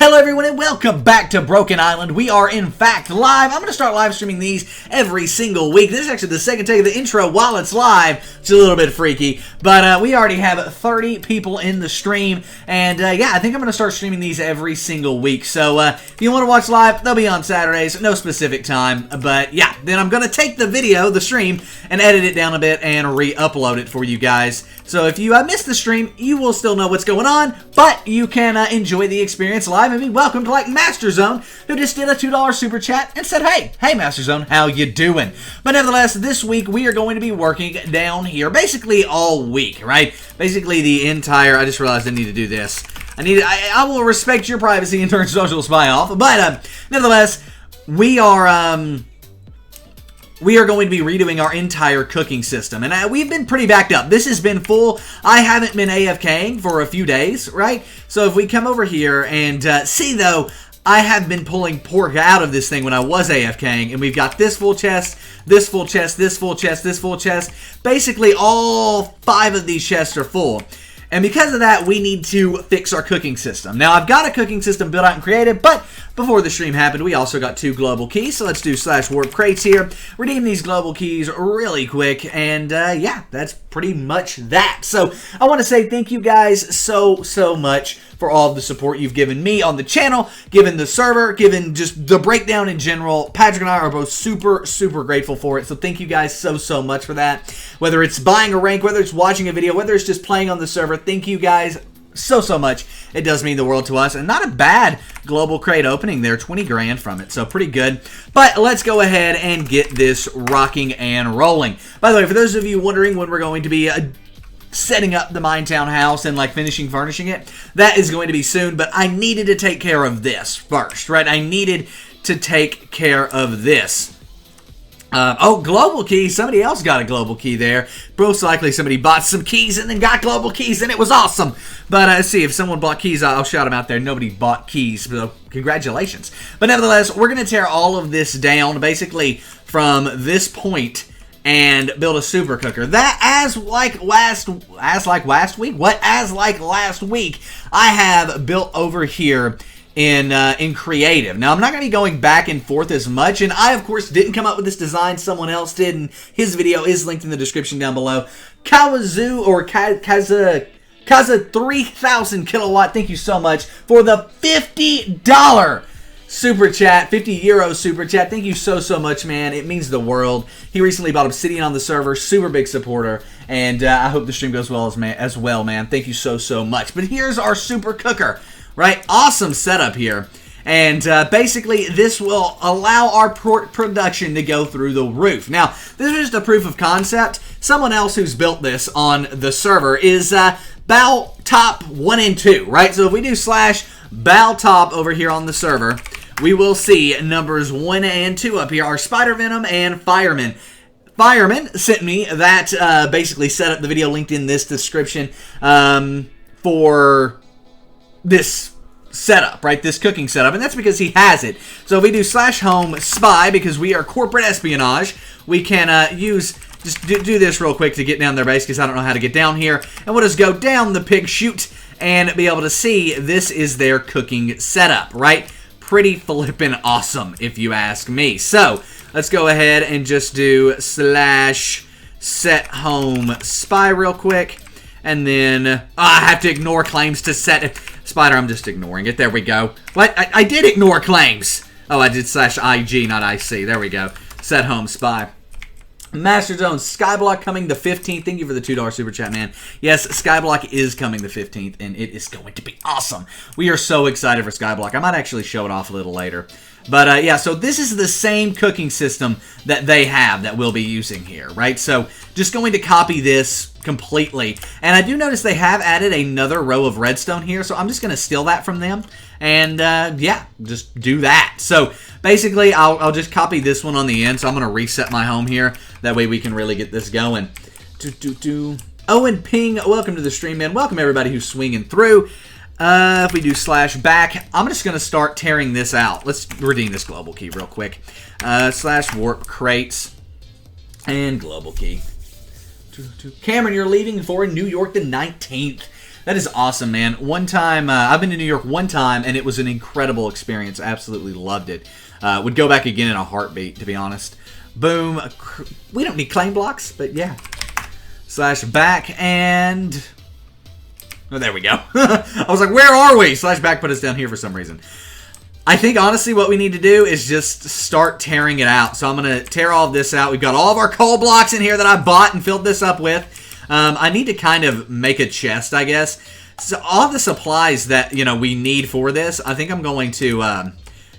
Hello everyone and welcome back to Broken Island. We are in fact live. I'm going to start live streaming these every single week. This is actually the second take of the intro while it's live. It's a little bit freaky, but we already have 30 people in the stream. And yeah, I think I'm going to start streaming these every single week. So if you want to watch live, they'll be on Saturdays, no specific time. But yeah, then I'm going to take the video, the stream, and edit it down a bit and re-upload it for you guys. So if you missed the stream, you will still know what's going on, but you can enjoy the experience live and be welcomed like Master Zone, who just did a $2 super chat and said, hey Master Zone, how you doing? But nevertheless, this week we are going to be working down here basically all week, right? Basically the entire, I just realized I need to do this. I will respect your privacy and turn social spy off, but nevertheless, we are going to be redoing our entire cooking system. And we've been pretty backed up. This has been full. I haven't been AFKing for a few days, right? So if we come over here and see, though, I have been pulling pork out of this thing when I was AFKing. And we've got this full chest, this full chest, this full chest, this full chest. Basically, all 5 of these chests are full. And because of that, we need to fix our cooking system. Now, I've got a cooking system built out and created, but before the stream happened, we also got 2 global keys. So let's do /warp crates here. Redeem these global keys really quick. And yeah, that's pretty much that. So I want to say thank you guys so much for all the support you've given me on the channel, given the server, given just the breakdown in general. Patrick and I are both super grateful for it. So thank you guys so much for that. Whether it's buying a rank, whether it's watching a video, whether it's just playing on the server, thank you guys so much. It does mean the world to us. And not a bad global crate opening there. 20 grand from it. So pretty good. But let's go ahead and get this rocking and rolling. By the way, for those of you wondering when we're going to be setting up the Minetown house and like furnishing it, that is going to be soon. But I needed to take care of this first, right? I needed to take care of this. Oh, global key. Somebody else got a global key there. Most likely somebody bought some keys and then got global keys, and it was awesome. But let's see, if someone bought keys, I'll shout them out there. Nobody bought keys, so congratulations. But nevertheless, we're going to tear all of this down, basically from this point, and build a super cooker. That, as like last week, I have built over here in creative. Now, I'm not going to be going back and forth as much, and I, of course, didn't come up with this design. Someone else did, and his video is linked in the description down below. Kawazoo, or Kaza 3000 kilowatt, thank you so much for the $50 super chat, 50 euro super chat. Thank you so much, man. It means the world. He recently bought Obsidian on the server. Super big supporter, and I hope the stream goes well as well, man. Thank you so much. But here's our super cooker. Right, awesome setup here, and basically this will allow our production to go through the roof. Now, this is just a proof of concept. Someone else who's built this on the server is Baltop 1 and 2, right? So if we do /Baltop over here on the server, we will see numbers 1 and 2 up here are Spider Venom and Fireman. Fireman sent me that basically set up the video linked in this description for this setup, right? This cooking setup, and that's because he has it. So if we do /home spy, because we are corporate espionage, we can just do this real quick to get down their base, because I don't know how to get down here, and we'll just go down the pig chute and be able to see this is their cooking setup, right? Pretty flippin' awesome, if you ask me. So let's go ahead and just do /set_home spy real quick. And then, I have to ignore claims to set... Spider, I'm just ignoring it. There we go. What? I did ignore claims. Oh, I did /IG, not IC. There we go. Set home spy. Master Zone, Skyblock coming the 15th. Thank you for the $2 super chat, man. Yes, Skyblock is coming the 15th, and it is going to be awesome. We are so excited for Skyblock. I might actually show it off a little later. But, yeah, so this is the same cooking system that they have that we'll be using here, right? So, just going to copy this completely. And I do notice they have added another row of redstone here, so I'm just going to steal that from them. And, yeah, just do that. So, basically, I'll just copy this one on the end, so I'm going to reset my home here. That way we can really get this going. Owen Ping, welcome to the stream, man. Welcome, everybody who's swinging through. If we do /back, I'm just going to start tearing this out. Let's redeem this global key real quick. /warp crates and global key. Cameron, you're leaving for New York the 19th. That is awesome, man. One time, I've been to New York one time, and it was an incredible experience. Absolutely loved it. Would go back again in a heartbeat, to be honest. Boom. We don't need claim blocks, but yeah. Slash back, and... Oh, there we go. I was like, where are we? Slash back put us down here for some reason. I think, honestly, what we need to do is just start tearing it out. So I'm going to tear all of this out. We've got all of our coal blocks in here that I bought and filled this up with. I need to kind of make a chest, I guess. So all the supplies that, we need for this, I think I'm going to,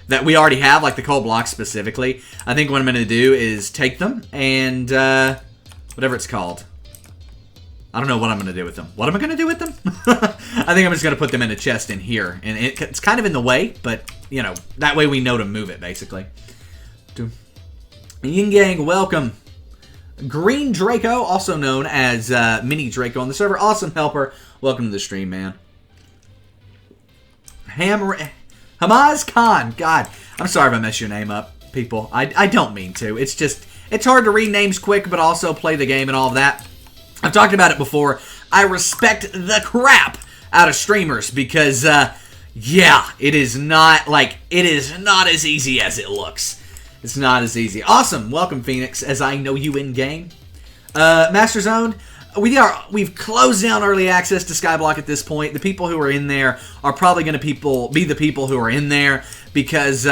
that we already have, like the coal blocks specifically. I think what I'm going to do is take them and, whatever it's called. I don't know what I'm going to do with them. What am I going to do with them? I think I'm just going to put them in a chest in here. And it's kind of in the way, but, that way we know to move it, basically. Yin Gang, welcome. Green Draco, also known as Mini Draco on the server. Awesome helper. Welcome to the stream, man. Hamaz Khan. God, I'm sorry if I messed your name up, people. I don't mean to. It's just, it's hard to read names quick, but also play the game and all of that. I've talked about it before. I respect the crap out of streamers because, yeah, it is not as easy as it looks. It's not as easy. Awesome. Welcome, Phoenix, as I know you in-game. Master Zone, we've closed down early access to Skyblock at this point. The people who are in there are probably going to be the people who are in there because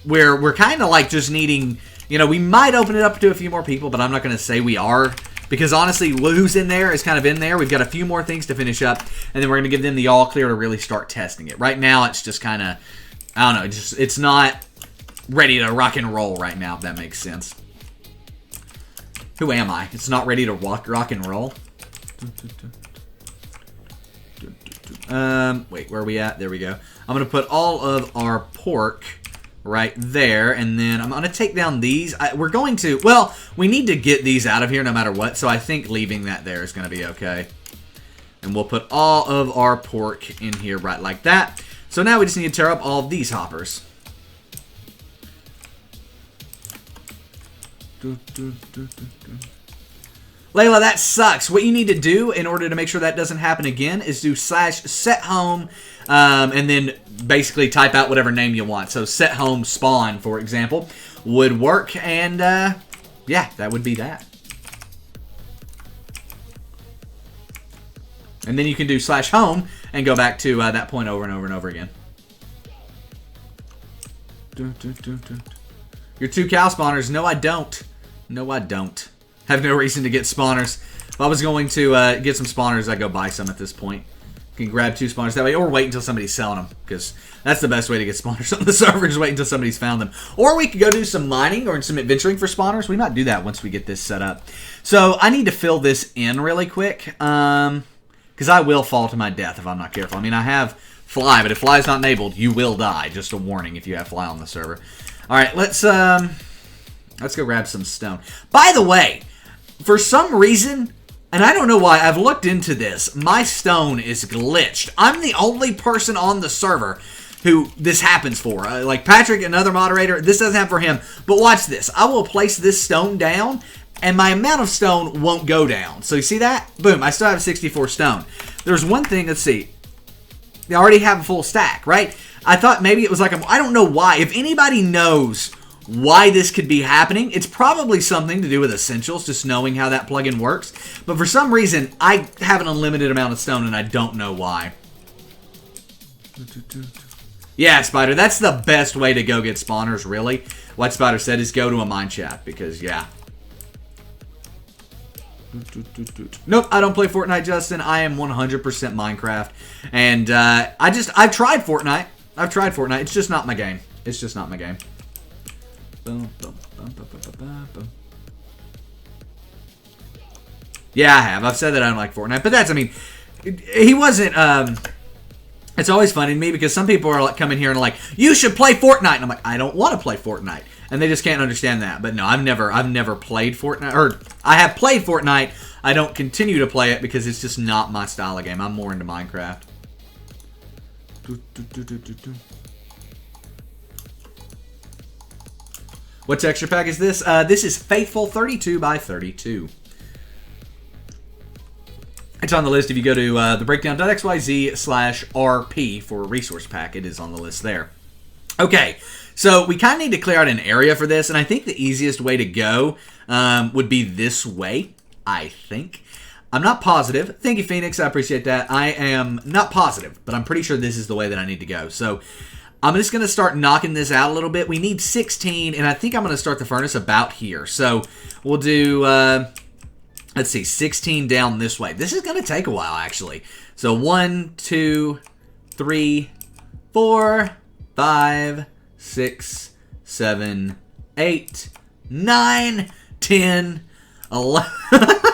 we're kind of like just needing, we might open it up to a few more people, but I'm not going to say we are. Because honestly, who's in there is kind of in there. We've got a few more things to finish up, and then we're going to give them the all clear to really start testing it. Right now, it's just kind of, I don't know, it's not ready to rock and roll right now, if that makes sense. Who am I? It's not ready to rock and roll? Wait, where are we at? There we go. I'm going to put all of our pork right there, and then I'm going to take down these. We need to get these out of here no matter what, so I think leaving that there is going to be okay. And we'll put all of our pork in here right like that. So now we just need to tear up all of these hoppers. Layla, that sucks. What you need to do in order to make sure that doesn't happen again is do /set home and then basically type out whatever name you want. So set home spawn, for example, would work, and yeah, that would be that. And then you can do /home and go back to that point over and over and over again. Your 2 cow spawners? No, I don't. No, I don't. Have no reason to get spawners. If I was going to get some spawners, I'd go buy some at this point. You can grab 2 spawners that way, or wait until somebody's selling them, because that's the best way to get spawners on the server, is wait until somebody's found them. Or we could go do some mining or some adventuring for spawners. We might do that once we get this set up. So I need to fill this in really quick, because I will fall to my death if I'm not careful. I mean, I have fly, but if fly is not enabled, you will die. Just a warning if you have fly on the server. All right, let's go grab some stone. By the way, for some reason, and I don't know why, I've looked into this, my stone is glitched. I'm the only person on the server who this happens for. Like Patrick, another moderator, this doesn't happen for him. But watch this. I will place this stone down, and my amount of stone won't go down. So you see that? Boom, I still have 64 stone. There's one thing, let's see. They already have a full stack, right? I thought maybe it was like, I don't know why. If anybody knows why this could be happening, it's probably something to do with Essentials, just knowing how that plugin works. But for some reason, I have an unlimited amount of stone, and I don't know why. Yeah, Spider, that's the best way to go get spawners, really. What Spider said is go to a mine shaft, because, yeah. Nope, I don't play Fortnite, Justin. I am 100% Minecraft. And I've tried Fortnite. It's just not my game. It's just not my game. Yeah, I have. I've said that I don't like Fortnite, but that's, I mean, he wasn't, it's always funny to me because some people are like coming here and like, you should play Fortnite, and I'm like, I don't want to play Fortnite, and they just can't understand that. But no, I've never played Fortnite, or I have played Fortnite. I don't continue to play it because it's just not my style of game. I'm more into Minecraft. What texture pack is this? This is Faithful 32 by 32. It's on the list if you go to thebreakdown.xyz/RP for a resource pack. It is on the list there. Okay, so we kind of need to clear out an area for this, and I think the easiest way to go would be this way, I think. I'm not positive. Thank you, Phoenix. I appreciate that. I am not positive, but I'm pretty sure this is the way that I need to go. So I'm just going to start knocking this out a little bit. We need 16, and I think I'm going to start the furnace about here. So we'll do, let's see, 16 down this way. This is going to take a while, actually. So 1, 2, 3, 4, 5, 6, 7, 8, 9, 10, 11.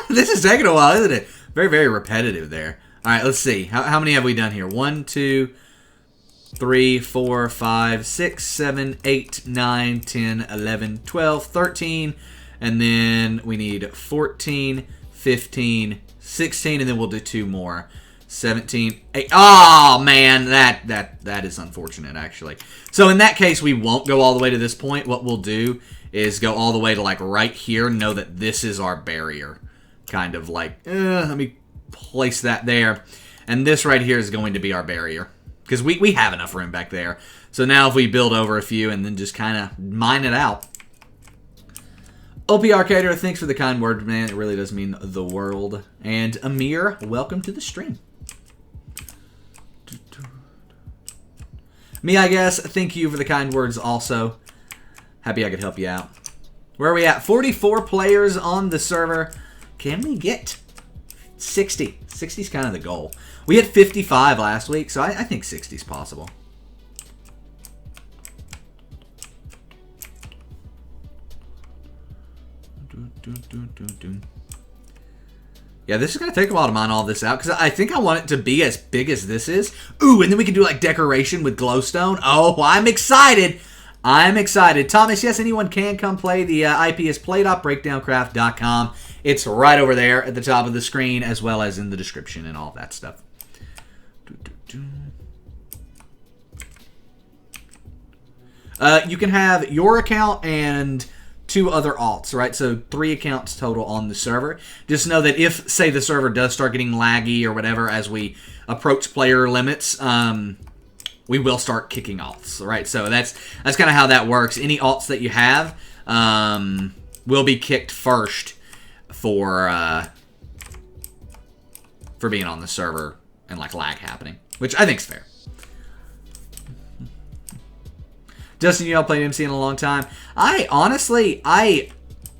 This is taking a while, isn't it? Very, very repetitive there. All right, let's see. How many have we done here? 1, 2, 3, 4, 5, 6, 7, 8, 9, 10, 11, 12, 13. And then we need 14, 15, 16, and then we'll do 2 more. 17, 8. Oh, man, that is unfortunate, actually. So in that case, we won't go all the way to this point. What we'll do is go all the way to, like, right here. Know that this is our barrier. Kind of like, let me place that there. And this right here is going to be our barrier. Because we have enough room back there. So now if we build over a few and then just kind of mine it out. OP Arcader, thanks for the kind word, man. It really does mean the world. And Amir, welcome to the stream. Me, I guess, thank you for the kind words also. Happy I could help you out. Where are we at? 44 players on the server. Can we get 60? 60 is kind of the goal. We had 55 last week, so I think 60 is possible. Yeah, this is going to take a while to mine all this out, because I think I want it to be as big as this is. Ooh, and then we can do, like, decoration with glowstone. Oh, I'm excited. I'm excited. Thomas, yes, anyone can come play. The IP is play.breakdowncraft.com. It's right over there at the top of the screen, as well as in the description and all that stuff. You can have your account and 2 other alts, right? So 3 accounts total on the server. Just know that if, say, the server does start getting laggy or whatever as we approach player limits, we will start kicking alts, right? So that's kind of how that works. Any alts that you have will be kicked first for being on the server and like lag happening, which I think is fair. Justin, you know, played MC in a long time. I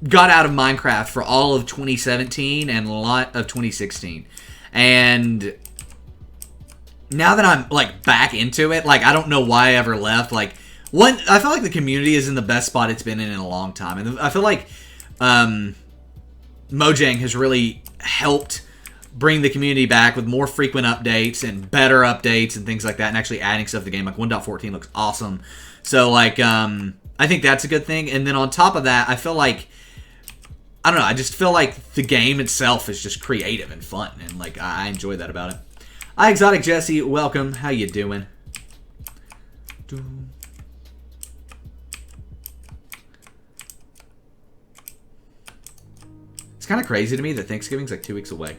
got out of Minecraft for all of 2017 and a lot of 2016. And now that I'm, like, back into it, like, I don't know why I ever left. Like, I feel like the community is in the best spot it's been in a long time. And I feel like Mojang has really helped bring the community back with more frequent updates and better updates and things like that, and actually adding stuff to the game. Like 1.14 looks awesome. So, like, I think that's a good thing. And then on top of that, I feel like, I don't know, I just feel like the game itself is just creative and fun. And, like, I enjoy that about it. Hi, Exotic Jesse. Welcome. How you doing? It's kind of crazy to me that Thanksgiving's like 2 weeks away.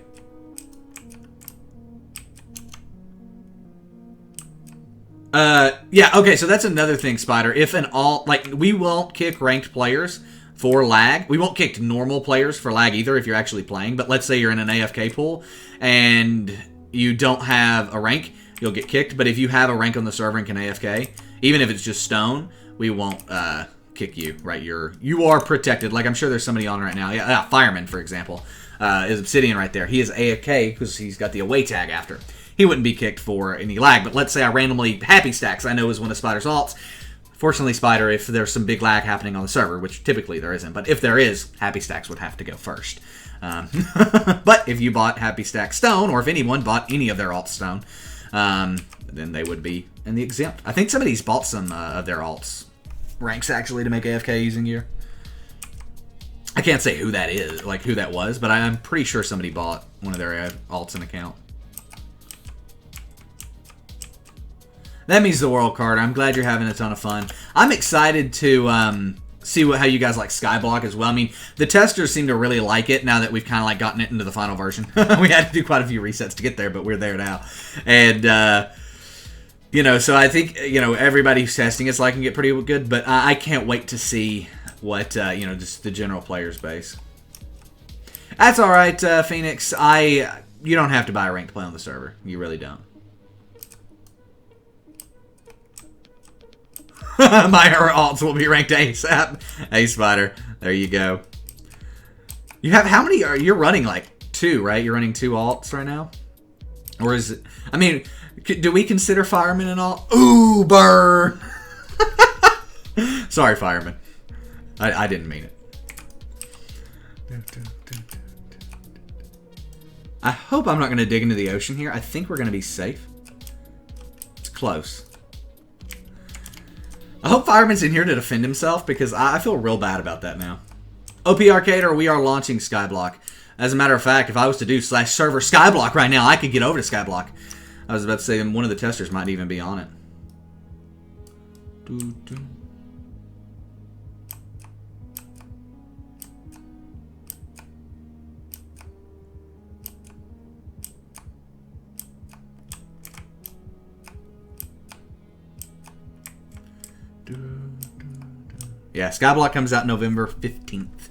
Yeah, okay, so that's another thing, Spider. If an alt, like, we won't kick ranked players for lag. We won't kick normal players for lag either if you're actually playing. But let's say you're in an AFK pool and you don't have a rank, you'll get kicked. But if you have a rank on the server and can AFK, even if it's just stone, we won't kick you, right? You are protected. Like, I'm sure there's somebody on right now. Yeah, Fireman, for example, is Obsidian right there. He is AFK because he's got the away tag after. He wouldn't be kicked for any lag. But let's say I randomly... Happy Stacks, I know, is one of Spider's alts. Fortunately, Spider, if there's some big lag happening on the server, which typically there isn't, but if there is, Happy Stacks would have to go first. But if you bought Happy Stack Stone, or if anyone bought any of their alts Stone, then they would be in the exempt. I think somebody's bought some of their alts ranks, actually, to make AFK using gear. I can't say who that is, like who that was, but I'm pretty sure somebody bought one of their alts an account. That means the world, Carter. I'm glad you're having a ton of fun. I'm excited to see how you guys like Skyblock as well. I mean, the testers seem to really like it now that we've kind of like gotten it into the final version. We had to do quite a few resets to get there, but we're there now. And, you know, so I think, you know, everybody who's testing it's liking it pretty good, but I can't wait to see what, you know, just the general players base. That's all right, Phoenix. You don't have to buy a rank to play on the server. You really don't. My alts will be ranked ASAP. Hey, Spider. There you go. You have how many? You're running like 2, right? You're running 2 alts right now? Or is it... I mean, do we consider Fireman an alt? Ooh, burn! Sorry, Fireman. I didn't mean it. I hope I'm not going to dig into the ocean here. I think we're going to be safe. It's close. I hope Fireman's in here to defend himself because I feel real bad about that now. OP Arcader, we are launching Skyblock. As a matter of fact, if I was to do /server Skyblock right now, I could get over to Skyblock. I was about to say one of the testers might even be on it. Yeah, Skyblock comes out November 15th.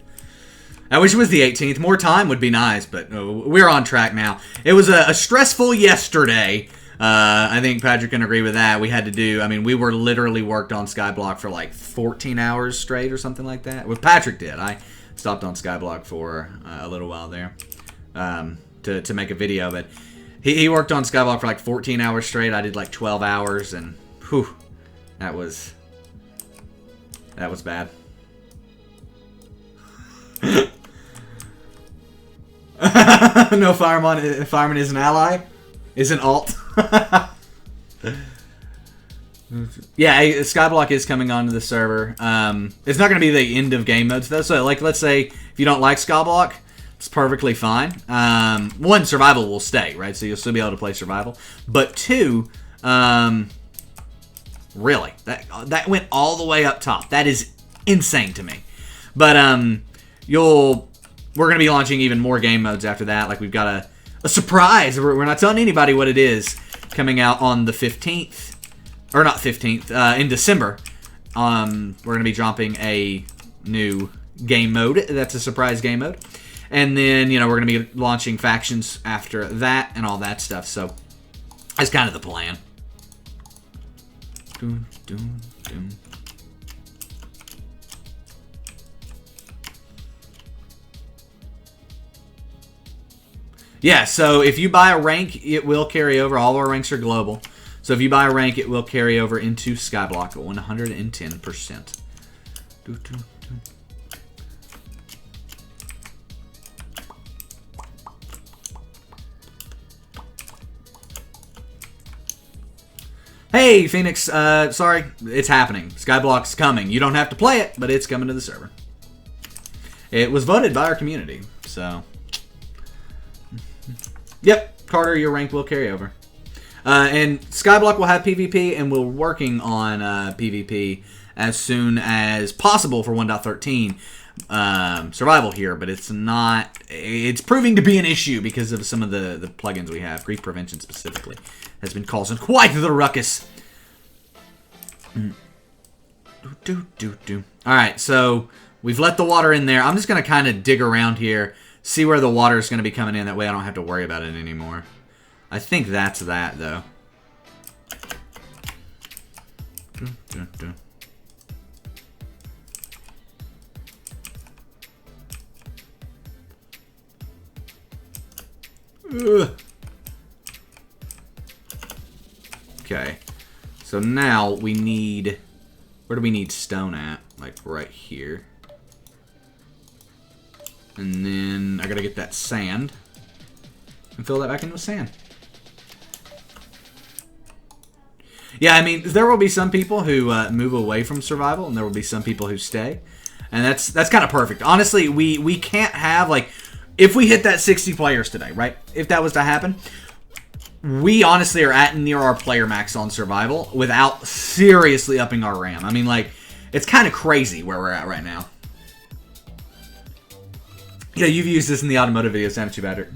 I wish it was the 18th. More time would be nice, but we're on track now. It was a stressful yesterday. I think Patrick can agree with that. We had to do, I mean, we were literally worked on Skyblock for like 14 hours straight or something like that. Well, Patrick did. I stopped on Skyblock for a little while there to make a video, but he worked on Skyblock for like 14 hours straight. I did like 12 hours, and whew, that was bad. No, Fireman is an ally. Is an alt. Yeah, Skyblock is coming onto the server. It's not going to be the end of game modes though. So, like, let's say if you don't like Skyblock, it's perfectly fine. 1, survival will stay, right? So you'll still be able to play survival. But 2, really, that went all the way up top. That is insane to me. But we're going to be launching even more game modes after that. Like, we've got a surprise. We're not telling anybody what it is, coming out on the 15th. Or not 15th, in December. We're going to be dropping a new game mode. That's a surprise game mode. And then, you know, we're going to be launching factions after that and all that stuff. So, that's kind of the plan. Yeah, so if you buy a rank, it will carry over. All of our ranks are global. So if you buy a rank, it will carry over into Skyblock at 110%. Hey, Phoenix, sorry, it's happening. Skyblock's coming. You don't have to play it, but it's coming to the server. It was voted by our community, so... Yep, Carter, your rank will carry over. And Skyblock will have PvP, and we're working on PvP as soon as possible for 1.13 survival here, but it's not... It's proving to be an issue because of some of the plugins we have. Grief Prevention specifically has been causing quite the ruckus. Alright, so we've let the water in there. I'm just going to kind of dig around here, see where the water is going to be coming in. That way I don't have to worry about it anymore. I think that's that, though. Okay. So now we need... Where do we need stone at? Like right here. And then I gotta get that sand. And fill that back in with sand. Yeah, I mean, there will be some people who move away from survival, and there will be some people who stay. And that's kind of perfect. Honestly, we can't have, like... If we hit that 60 players today, right? If that was to happen, we honestly are at near our player max on survival without seriously upping our RAM. I mean, like, It's kind of crazy where we're at right now. Yeah, you've used this in the automotive videos, haven't you, Patrick?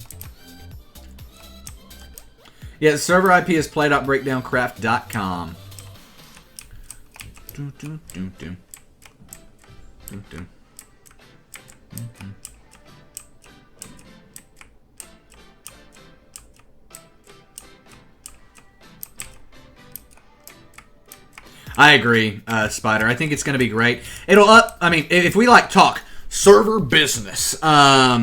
Yeah, the server IP is play.breakdowncraft.com. I agree, Spider. I think it's going to be great. It'll up. I mean, if we like talk server business, but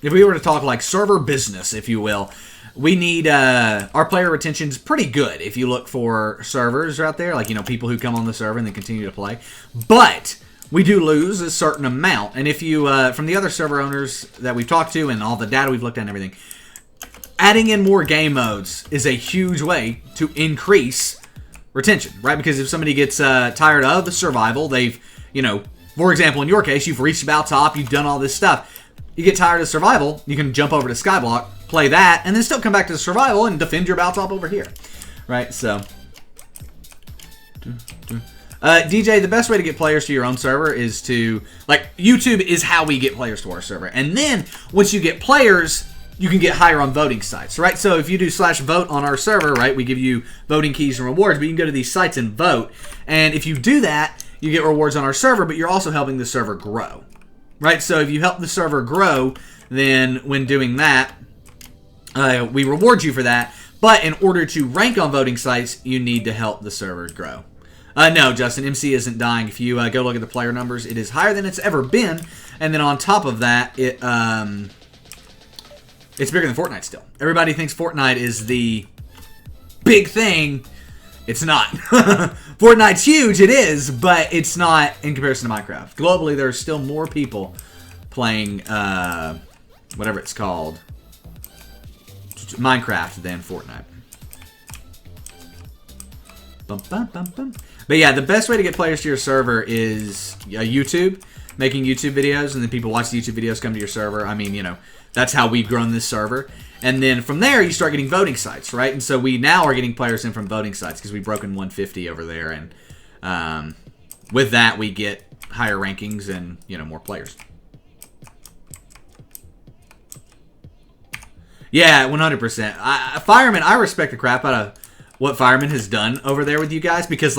if we were to talk like server business, if you will, we need our player retention's pretty good. If you look for servers out there, like people who come on the server and then continue to play, but we do lose a certain amount. And if you from the other server owners that we've talked to and all the data we've looked at and everything, adding in more game modes is a huge way to increase retention, right? Because if somebody gets tired of the survival, they've, for example, in your case, you've reached about top, you've done all this stuff. You get tired of survival, you can jump over to Skyblock, play that, and then still come back to the survival and defend your bout top over here, right? So, DJ, the best way to get players to your own server is to, YouTube is how we get players to our server. And then, once you get players, you can get higher on voting sites, right? So if you do /vote on our server, right, we give you voting keys and rewards, but you can go to these sites and vote. And if you do that, you get rewards on our server, but you're also helping the server grow, right? So if you help the server grow, then when doing that, we reward you for that. But in order to rank on voting sites, you need to help the server grow. No, Justin, MC isn't dying. If you go look at the player numbers, it is higher than it's ever been. And then on top of that, it's bigger than Fortnite still. Everybody thinks Fortnite is the big thing. It's not. Fortnite's huge, it is, but it's not in comparison to Minecraft. Globally, there are still more people playing whatever it's called, Minecraft, than Fortnite. But yeah, the best way to get players to your server is YouTube, making YouTube videos, and then people watch the YouTube videos, come to your server. I mean, that's how we've grown this server. And then from there, you start getting voting sites, right? And so we now are getting players in from voting sites because we've broken 150 over there. And with that, we get higher rankings and, more players. Yeah, 100%. Fireman, I respect the crap out of what Fireman has done over there with you guys because,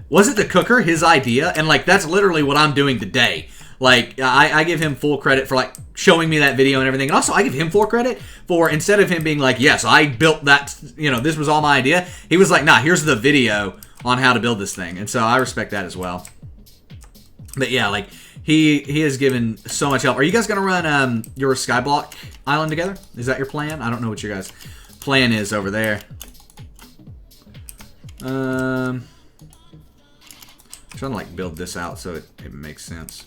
wasn't the cooker his idea? And, that's literally what I'm doing today. I give him full credit for, showing me that video and everything. And also, I give him full credit for, instead of him being like, yes, I built that, this was all my idea. He was like, nah, here's the video on how to build this thing. And so I respect that as well. But yeah, he has given so much help. Are you guys going to run your Skyblock island together? Is that your plan? I don't know what your guys' plan is over there. I'm trying to, build this out so it makes sense.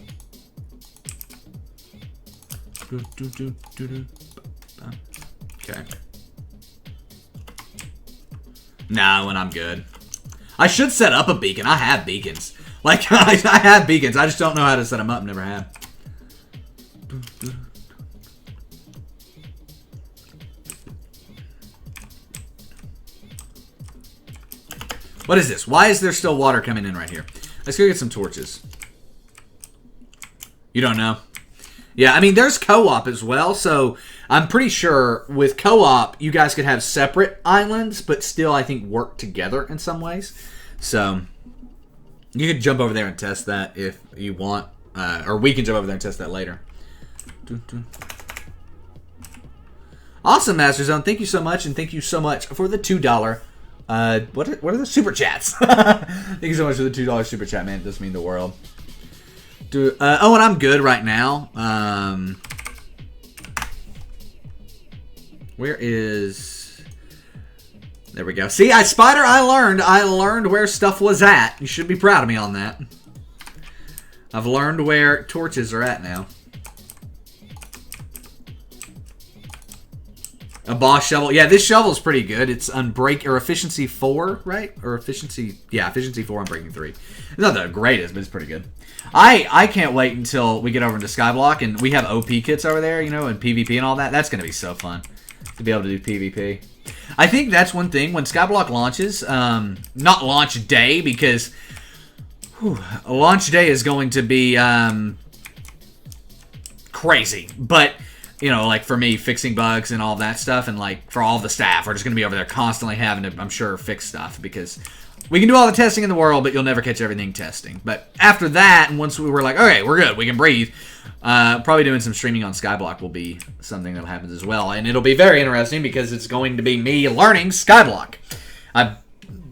Okay. Nah, when I'm good. I should set up a beacon. I have beacons. I have beacons. I just don't know how to set them up. Never have. What is this? Why is there still water coming in right here? Let's go get some torches. You don't know? Yeah, I mean, there's co-op as well, so I'm pretty sure with co-op, you guys could have separate islands, but still, I think, work together in some ways. So, you could jump over there and test that if you want, or we can jump over there and test that later. Awesome, Master Zone. Thank you so much, and thank you so much for the $2. What are the super chats? Thank you so much for the $2 super chat, man. It does mean the world. And I'm good right now. Where is... There we go. See, Spider, I learned where stuff was at. You should be proud of me on that. I've learned where torches are at now. A boss shovel. Yeah, this shovel is pretty good. It's efficiency 4, right? Or efficiency 4 on breaking 3. It's not the greatest, but it's pretty good. I can't wait until we get over into Skyblock and we have OP kits over there, and PvP and all that. That's going to be so fun to be able to do PvP. I think that's one thing when Skyblock launches, not launch day, because launch day is going to be crazy, but you know, like for me, fixing bugs and all that stuff, and like for all the staff, we're just going to be over there constantly having to, I'm sure, fix stuff, because we can do all the testing in the world, but you'll never catch everything testing. But after that, and once we were like, okay, we're good, we can breathe, probably doing some streaming on Skyblock will be something that happens as well. And it'll be very interesting because it's going to be me learning Skyblock.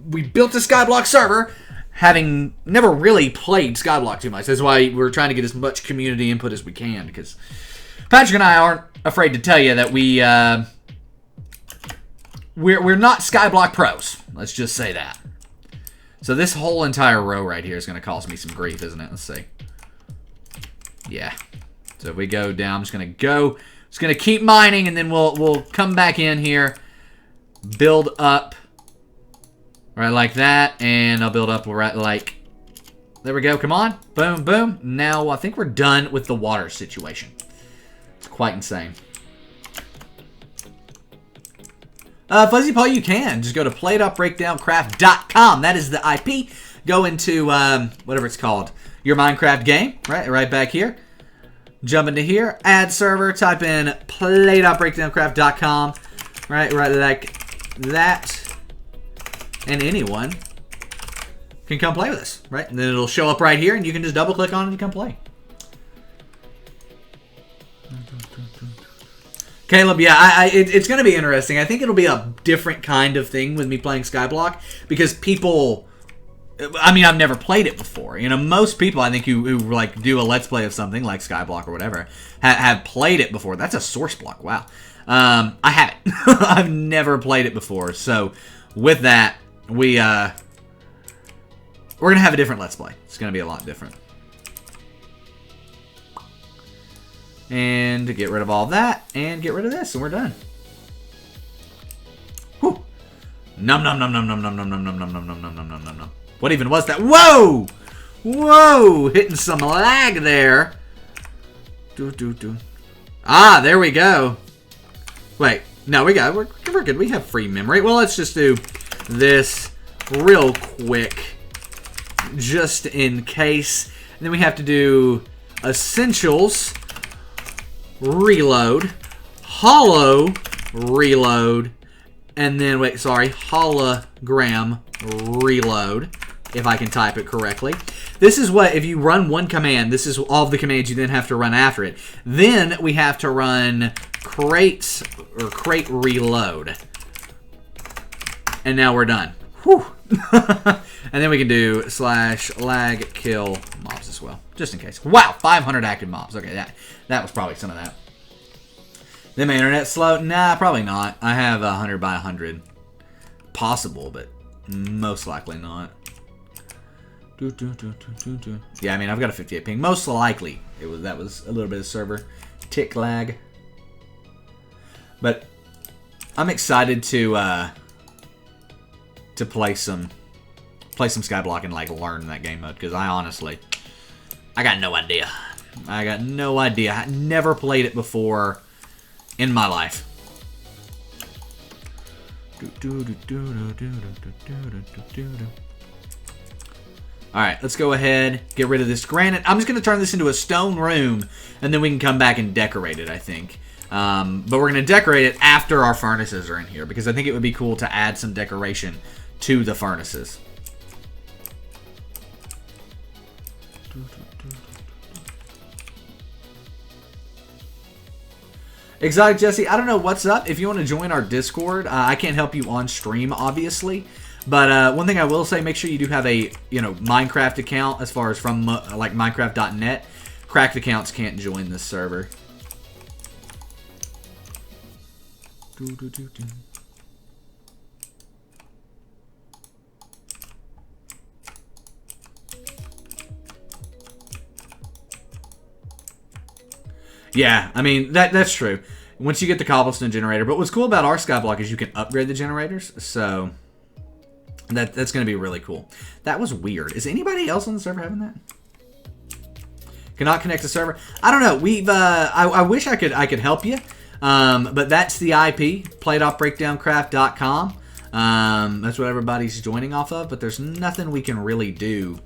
We built a Skyblock server, having never really played Skyblock too much. That's why we're trying to get as much community input as we can, because Patrick and I aren't afraid to tell you that we're not Skyblock pros. Let's just say that. So this whole entire row right here is going to cause me some grief, isn't it? Let's see. Yeah. So if we go down, I'm just going to keep mining, and then we'll come back in here, build up right like that, and I'll build up right like, there we go. Come on. Boom, boom. Now I think we're done with the water situation. It's quite insane. Fuzzy Paul, you can. Just go to play.breakdowncraft.com. That is the IP. Go into, whatever it's called, your Minecraft game, right back here. Jump into here, add server, type in play.breakdowncraft.com, right like that, and anyone can come play with us, right? And then it'll show up right here, and you can just double-click on it and come play. Caleb, yeah, it's going to be interesting. I think it'll be a different kind of thing with me playing Skyblock, because people, I mean, I've never played it before. You know, most people, I think, who like do a Let's Play of something like Skyblock or whatever, have played it before. That's a source block. Wow. I haven't. I've never played it before. So with that, we're going to have a different Let's Play. It's going to be a lot different. And to get rid of all that, and get rid of this, and we're done. Whew. Num num num num num num num num num num num num num num num num. What even was that? Whoa! Whoa! Hitting some lag there. Ah, there we go. Wait, no, we're good. We have free memory. Well, let's just do this real quick, just in case. And then we have to do essentials. Reload, hollow, reload, and then, wait, sorry, hologram, reload, if I can type it correctly. This is what, if you run one command, this is all of the commands you then have to run after it. Then we have to run crates, or crate reload. And now we're done. Whew. And then we can do /lag kill mobs as well, just in case. Wow, 500 active mobs. Okay, that was probably some of that. Then my internet's slow? Nah, probably not. I have 100 by 100. Possible, but most likely not. Yeah, I mean, I've got a 58 ping. Most likely, that was a little bit of server tick lag. But I'm excited to play some Skyblock and like learn that game mode, because I got no idea. I never played it before in my life. Alright, let's go ahead, get rid of this granite. I'm just going to turn this into a stone room, and then we can come back and decorate it, I think. But we're going to decorate it after our furnaces are in here, because I think it would be cool to add some decoration to the furnaces. Exotic Jesse, I don't know what's up. If you want to join our Discord, I can't help you on stream, obviously. But one thing I will say, make sure you do have a Minecraft account, as far as from like Minecraft.net. Cracked accounts can't join this server. Yeah, I mean, that's true. Once you get the cobblestone generator. But what's cool about our Skyblock is you can upgrade the generators. So that's going to be really cool. That was weird. Is anybody else on the server having that? Cannot connect to server. I don't know. We've I wish I could help you. But that's the IP, plate-off-breakdowncraft.com. That's what everybody's joining off of, but there's nothing we can really do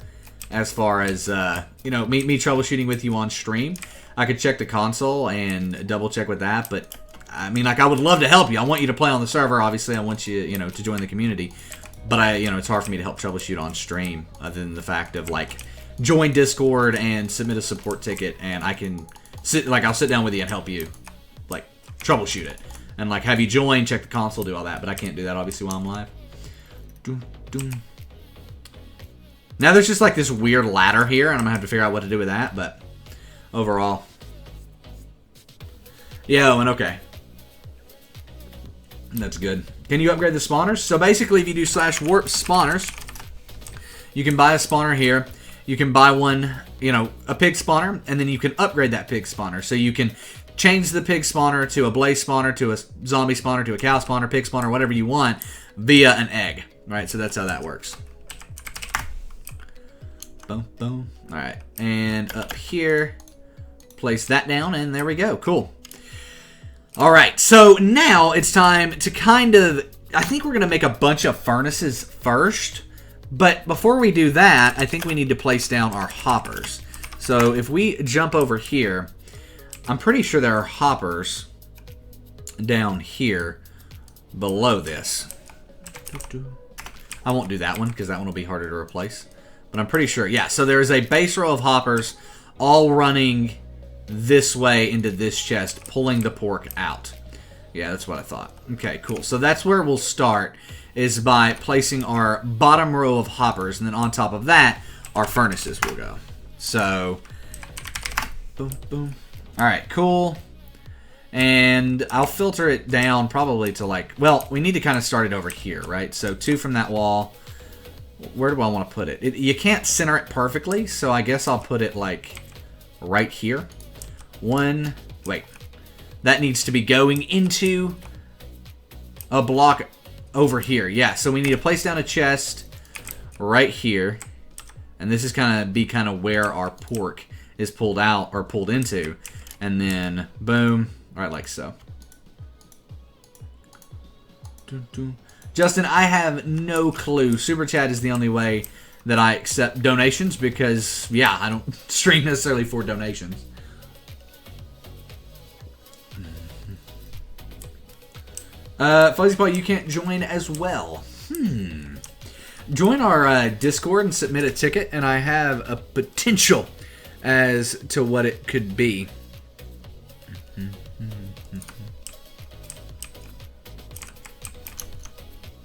as far as, me troubleshooting with you on stream. I could check the console and double check with that, but I mean, like, I would love to help you. I want you to play on the server. Obviously, I want you, to join the community. But it's hard for me to help troubleshoot on stream, other than the fact of, like, join Discord and submit a support ticket, and I can I'll sit down with you and help you, like, troubleshoot it. And, like, have you join, check the console, do all that. But I can't do that, obviously, while I'm live. Now there's just, like, this weird ladder here, and I'm going to have to figure out what to do with that, but overall. Yeah, and okay. That's good. Can you upgrade the spawners? So basically, if you do /warp spawners, you can buy a spawner here. You can buy one, a pig spawner, and then you can upgrade that pig spawner. So you can change the pig spawner to a blaze spawner, to a zombie spawner, to a cow spawner, pig spawner, whatever you want, via an egg. Right? So that's how that works. Boom, boom. All right. And up here, place that down, and there we go. Cool. All right, so now it's time to I think we're going to make a bunch of furnaces first, but before we do that, I think we need to place down our hoppers. So if we jump over here, I'm pretty sure there are hoppers down here below this. I won't do that one because that one will be harder to replace, but I'm pretty sure. Yeah, so there is a base row of hoppers all running this way into this chest, pulling the pork out. Yeah, that's what I thought. Okay, cool. So that's where we'll start, is by placing our bottom row of hoppers, and then on top of that, our furnaces will go. So, boom, boom. All right, cool. And I'll filter it down probably to, like, well, we need to kind of start it over here, right? So 2 from that wall. Where do I want to put it? You can't center it perfectly, so I guess I'll put it, like, right here. 1, wait, that needs to be going into a block over here. Yeah, so we need to place down a chest right here, and this is kind of where our pork is pulled out or pulled into, and then boom, right, like so. Justin, I have no clue. Super Chat is the only way that I accept donations because, yeah, I don't stream necessarily for donations. Fuzzy Paw, you can't join as well. Join our Discord and submit a ticket, and I have a potential as to what it could be.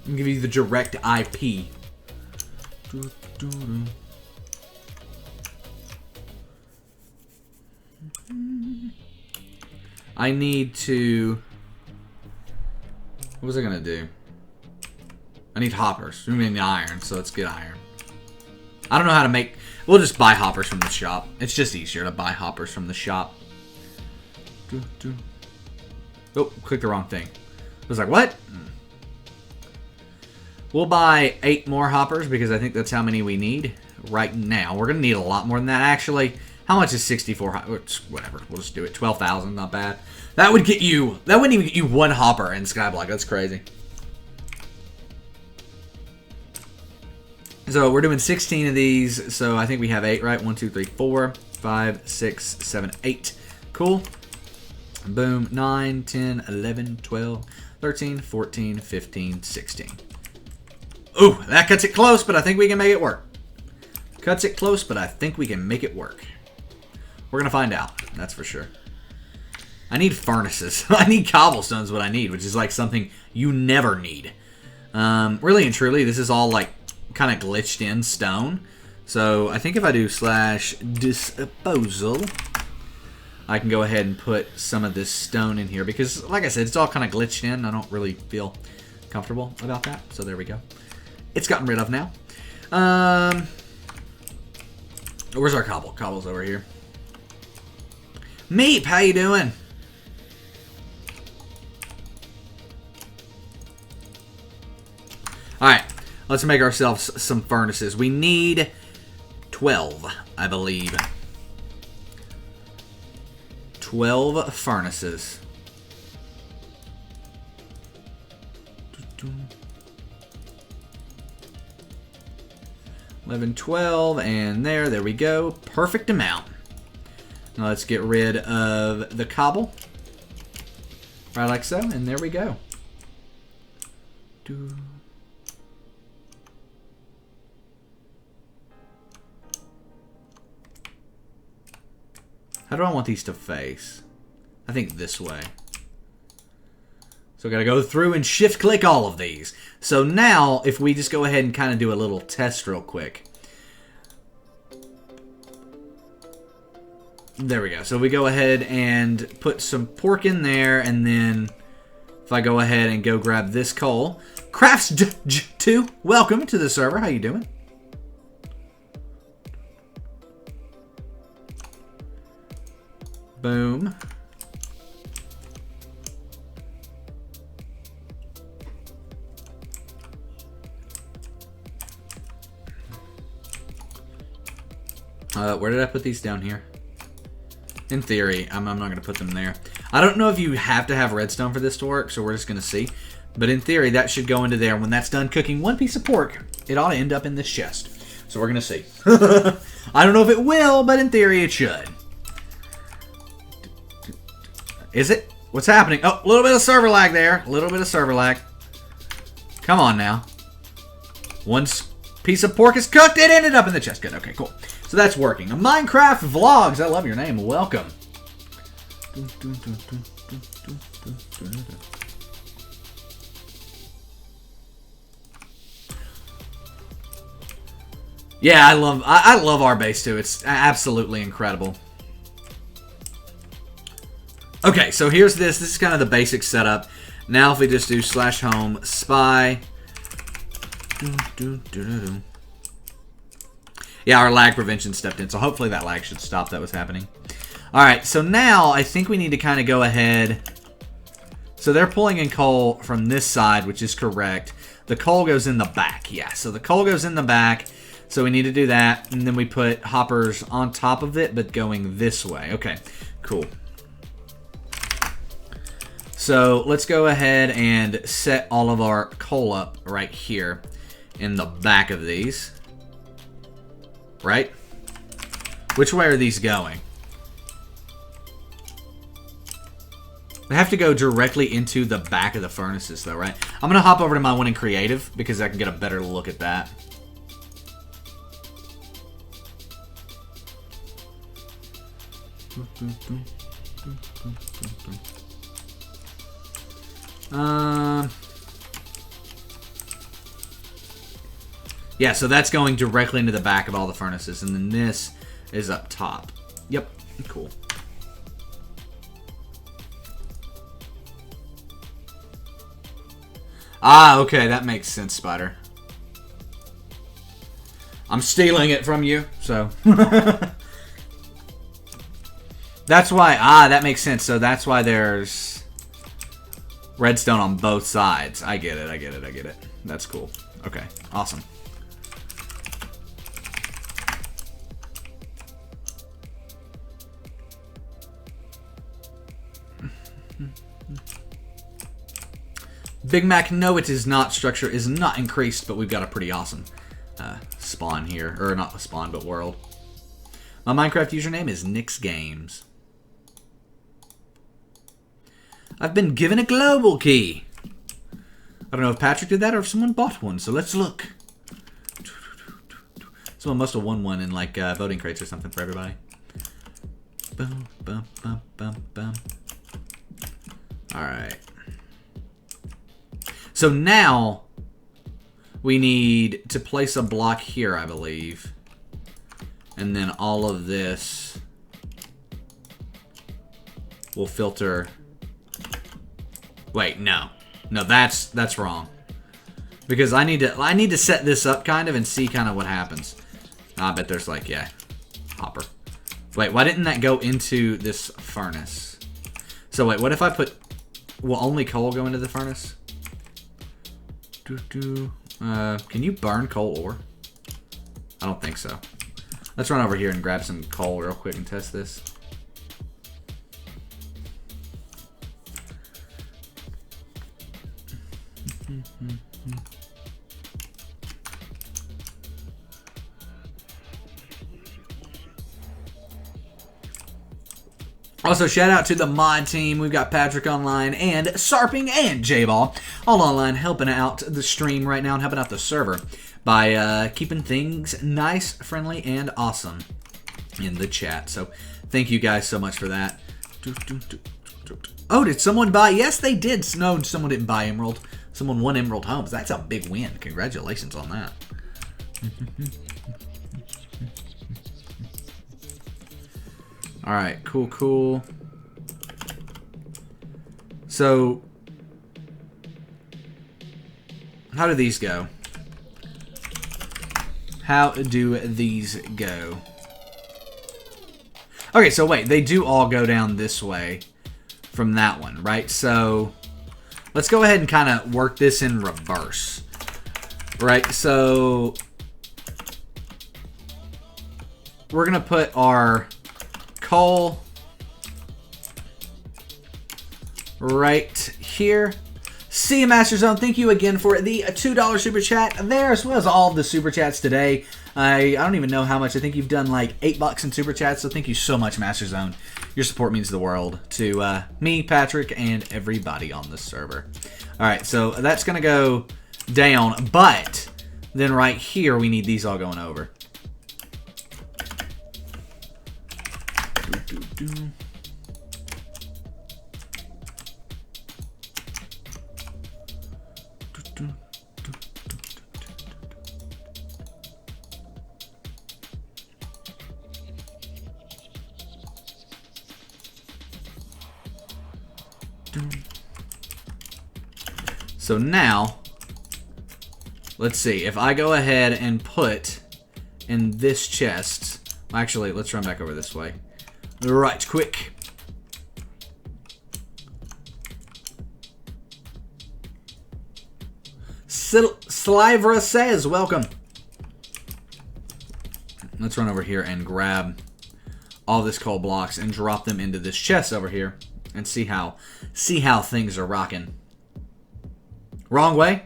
I'll give you the direct IP. I need to... What was I going to do? I need hoppers. We need iron, so let's get iron. I don't know how to make... We'll just buy hoppers from the shop. It's just easier to buy hoppers from the shop. Oh, clicked the wrong thing. I was like, what? We'll buy 8 more hoppers because I think that's how many we need right now. We're going to need a lot more than that, actually. How much is 64 hoppers? Whatever. We'll just do it. 12,000. Not bad. That would get you... That wouldn't even get you 1 hopper in Skyblock. That's crazy. So we're doing 16 of these. So I think we have 8, right? 1, 2, 3, 4, 5, 6, 7, 8. Cool. Boom. 9, 10, 11, 12, 13, 14, 15, 16. Ooh, that cuts it close, but I think we can make it work. Cuts it close, but I think we can make it work. We're going to find out. That's for sure. I need furnaces. I need cobblestone is what I need, which is like something you never need. Really and truly, this is all like kind of glitched in stone. So I think if I do /disposal, I can go ahead and put some of this stone in here. Because, like I said, it's all kind of glitched in. I don't really feel comfortable about that. So there we go. It's gotten rid of now. Where's our cobble? Cobble's over here. Meep, how you doing? Alright, let's make ourselves some furnaces. We need 12, I believe. 12 furnaces. 11, 12, and there we go. Perfect amount. Now let's get rid of the cobble. Right like so, and there we go. How do I want these to face? I think this way. So I gotta go through and shift click all of these. So now, if we just go ahead and kind of do a little test real quick. There we go. So we go ahead and put some pork in there, and then if I go ahead and go grab this coal. Crafts2, welcome to the server. How you doing? Boom. Where did I put these down here? In theory, I'm not going to put them there. I don't know if you have to have redstone for this to work, so we're just going to see. But in theory, that should go into there. When that's done cooking one piece of pork, it ought to end up in this chest. So we're going to see. I don't know if it will, but in theory, it should. Is it? What's happening? Oh, a little bit of server lag there. A little bit of server lag. Come on now. One piece of pork is cooked. It ended up in the chest. Good. Okay, cool. So that's working. Minecraft Vlogs. I love your name. Welcome. Yeah, I love our base too. It's absolutely incredible. Okay, so here's this. This is kind of the basic setup. Now if we just do /home spy. Yeah, our lag prevention stepped in, so hopefully that lag should stop that was happening. Alright, so now I think we need to kind of go ahead. So they're pulling in coal from this side, which is correct. The coal goes in the back. Yeah, so the coal goes in the back. So we need to do that. And then we put hoppers on top of it, but going this way. Okay, cool. So let's go ahead and set all of our coal up right here in the back of these. Right? Which way are these going? They have to go directly into the back of the furnaces though, right? I'm going to hop over to my one in creative because I can get a better look at that. Yeah, so that's going directly into the back of all the furnaces, and then this is up top. Yep, cool. Ah, okay, that makes sense, Spider. I'm stealing it from you, so... That's why, that makes sense. So that's why there's redstone on both sides. I get it, I get it, I get it. That's cool. Okay, awesome. Big Mac, no, it is not. Structure is not increased, but we've got a pretty awesome spawn here. Or not a spawn, but world. My Minecraft username is Nick's Games. I've been given a global key. I don't know if Patrick did that or if someone bought one, so let's look. Someone must have won one in like voting crates or something for everybody. Boom, boom, boom, boom, boom. Alright. So now we need to place a block here, I believe. And then all of this will filter. Wait, no. No, that's wrong. Because I need to set this up kind of and see kind of what happens. I bet there's like, yeah, hopper. Wait, why didn't that go into this furnace? So wait, what if I put, will only coal go into the furnace? Can you burn coal ore? I don't think so. Let's run over here and grab some coal real quick and test this. Also, shout out to the mod team. We've got Patrick online and Sarping and J-Ball all online helping out the stream right now and helping out the server by keeping things nice, friendly, and awesome in the chat. So thank you guys so much for that. Oh, did someone buy? Yes, they did. No, someone didn't buy Emerald. Someone won Emerald Homes. That's a big win. Congratulations on that. All right, cool. So, how do these go? How do these go? Okay, so wait, they do all go down this way from that one, right? So, let's go ahead and kind of work this in reverse, right? So, we're going to put our coal right here. See you, Master Zone. Thank you again for the $2 super chat there, as well as all of the super chats today. I don't even know how much. I think you've done like $8 in super chats, so thank you so much, Master Zone. Your support means the world to me, Patrick, and everybody on the server. All right, so that's going to go down, but then right here we need these all going over. So now, let's see. If I go ahead and put in this chest, actually, let's run back over this way. Right, quick. Slivra says, welcome. Let's run over here and grab all this coal blocks and drop them into this chest over here and see how things are rocking. Wrong way?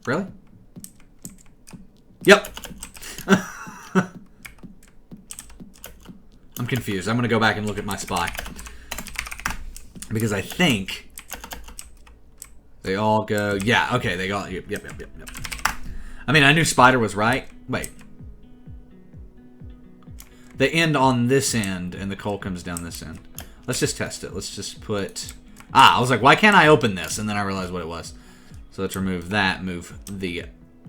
Really? Yep. I'm confused. I'm going to go back and look at my spy. Because I think they all go... Yeah, okay, they all... Yep. I mean, I knew Spider was right. Wait. They end on this end, and the coal comes down this end. Let's just test it. Let's just put... Ah, I was like, why can't I open this? And then I realized what it was. So let's remove that. Move the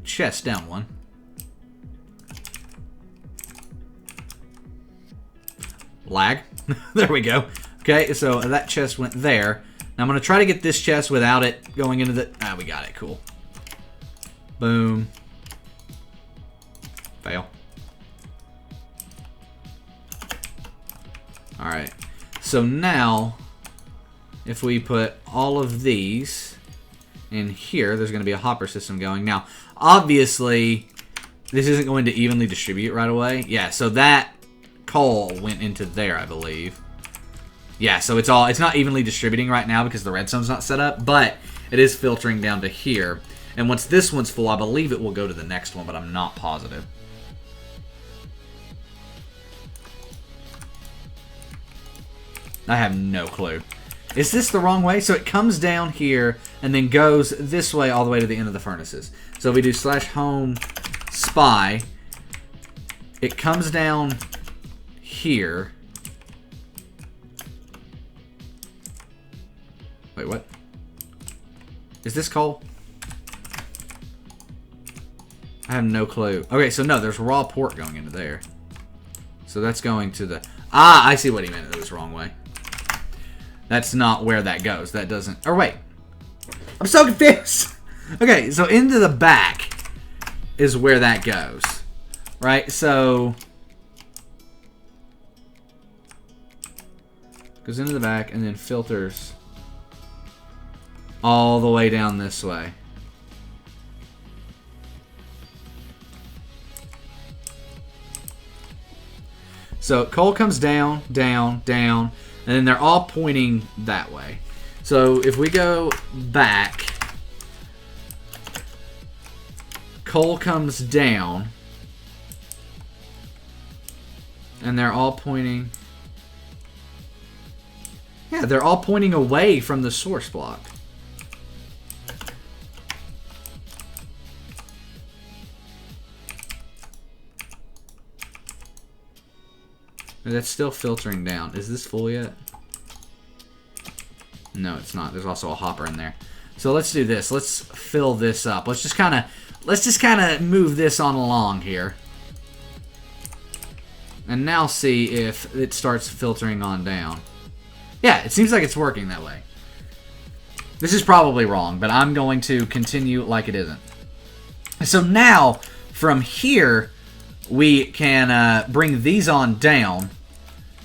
chest down one. Lag. There we go. Okay, so that chest went there. Now I'm going to try to get this chest without it going into the... Ah, we got it. Cool. Boom. Fail. Alright. So now, if we put all of these in here, there's going to be a hopper system going. Now, obviously, this isn't going to evenly distribute right away. Yeah, so that coal went into there, I believe. Yeah, so it's not evenly distributing right now because the redstone's not set up, but it is filtering down to here. And once this one's full, I believe it will go to the next one, but I'm not positive. I have no clue. Is this the wrong way? So it comes down here and then goes this way all the way to the end of the furnaces. So if we do /home spy, it comes down here. Wait, what? Is this coal? I have no clue. Okay, so no, there's raw pork going into there. So that's going to the... Ah, I see what he meant. It was the wrong way. That's not where that goes. That doesn't... Or wait. I'm so confused. Okay, so into the back is where that goes. Right? So... goes into the back and then filters all the way down this way. So coal comes down, down, down, and then they're all pointing that way. So if we go back coal comes down, and they're all pointing... Yeah, they're all pointing away from the source block. That's still filtering down. Is this full yet? No, it's not. There's also a hopper in there. So let's do this. Let's fill this up. Let's just kind of move this on along here. And now see if it starts filtering on down. Yeah, it seems like it's working that way. This is probably wrong, but I'm going to continue like it isn't. So now, from here, we can bring these on down.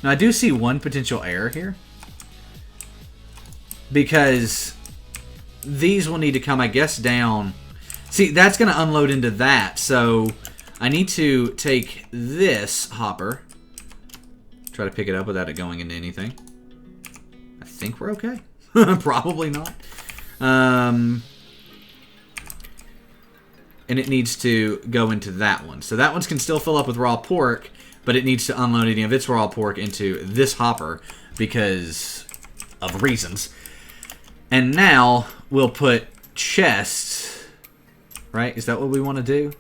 Now, I do see one potential error here. Because these will need to come, I guess, down. See, that's going to unload into that. So I need to take this hopper. Try to pick it up without it going into anything. I think we're okay. Probably not. And it needs to go into that one. So that one can still fill up with raw pork, but it needs to unload any of its raw pork into this hopper because of reasons. And now we'll put chests, right? Is that what we want to do?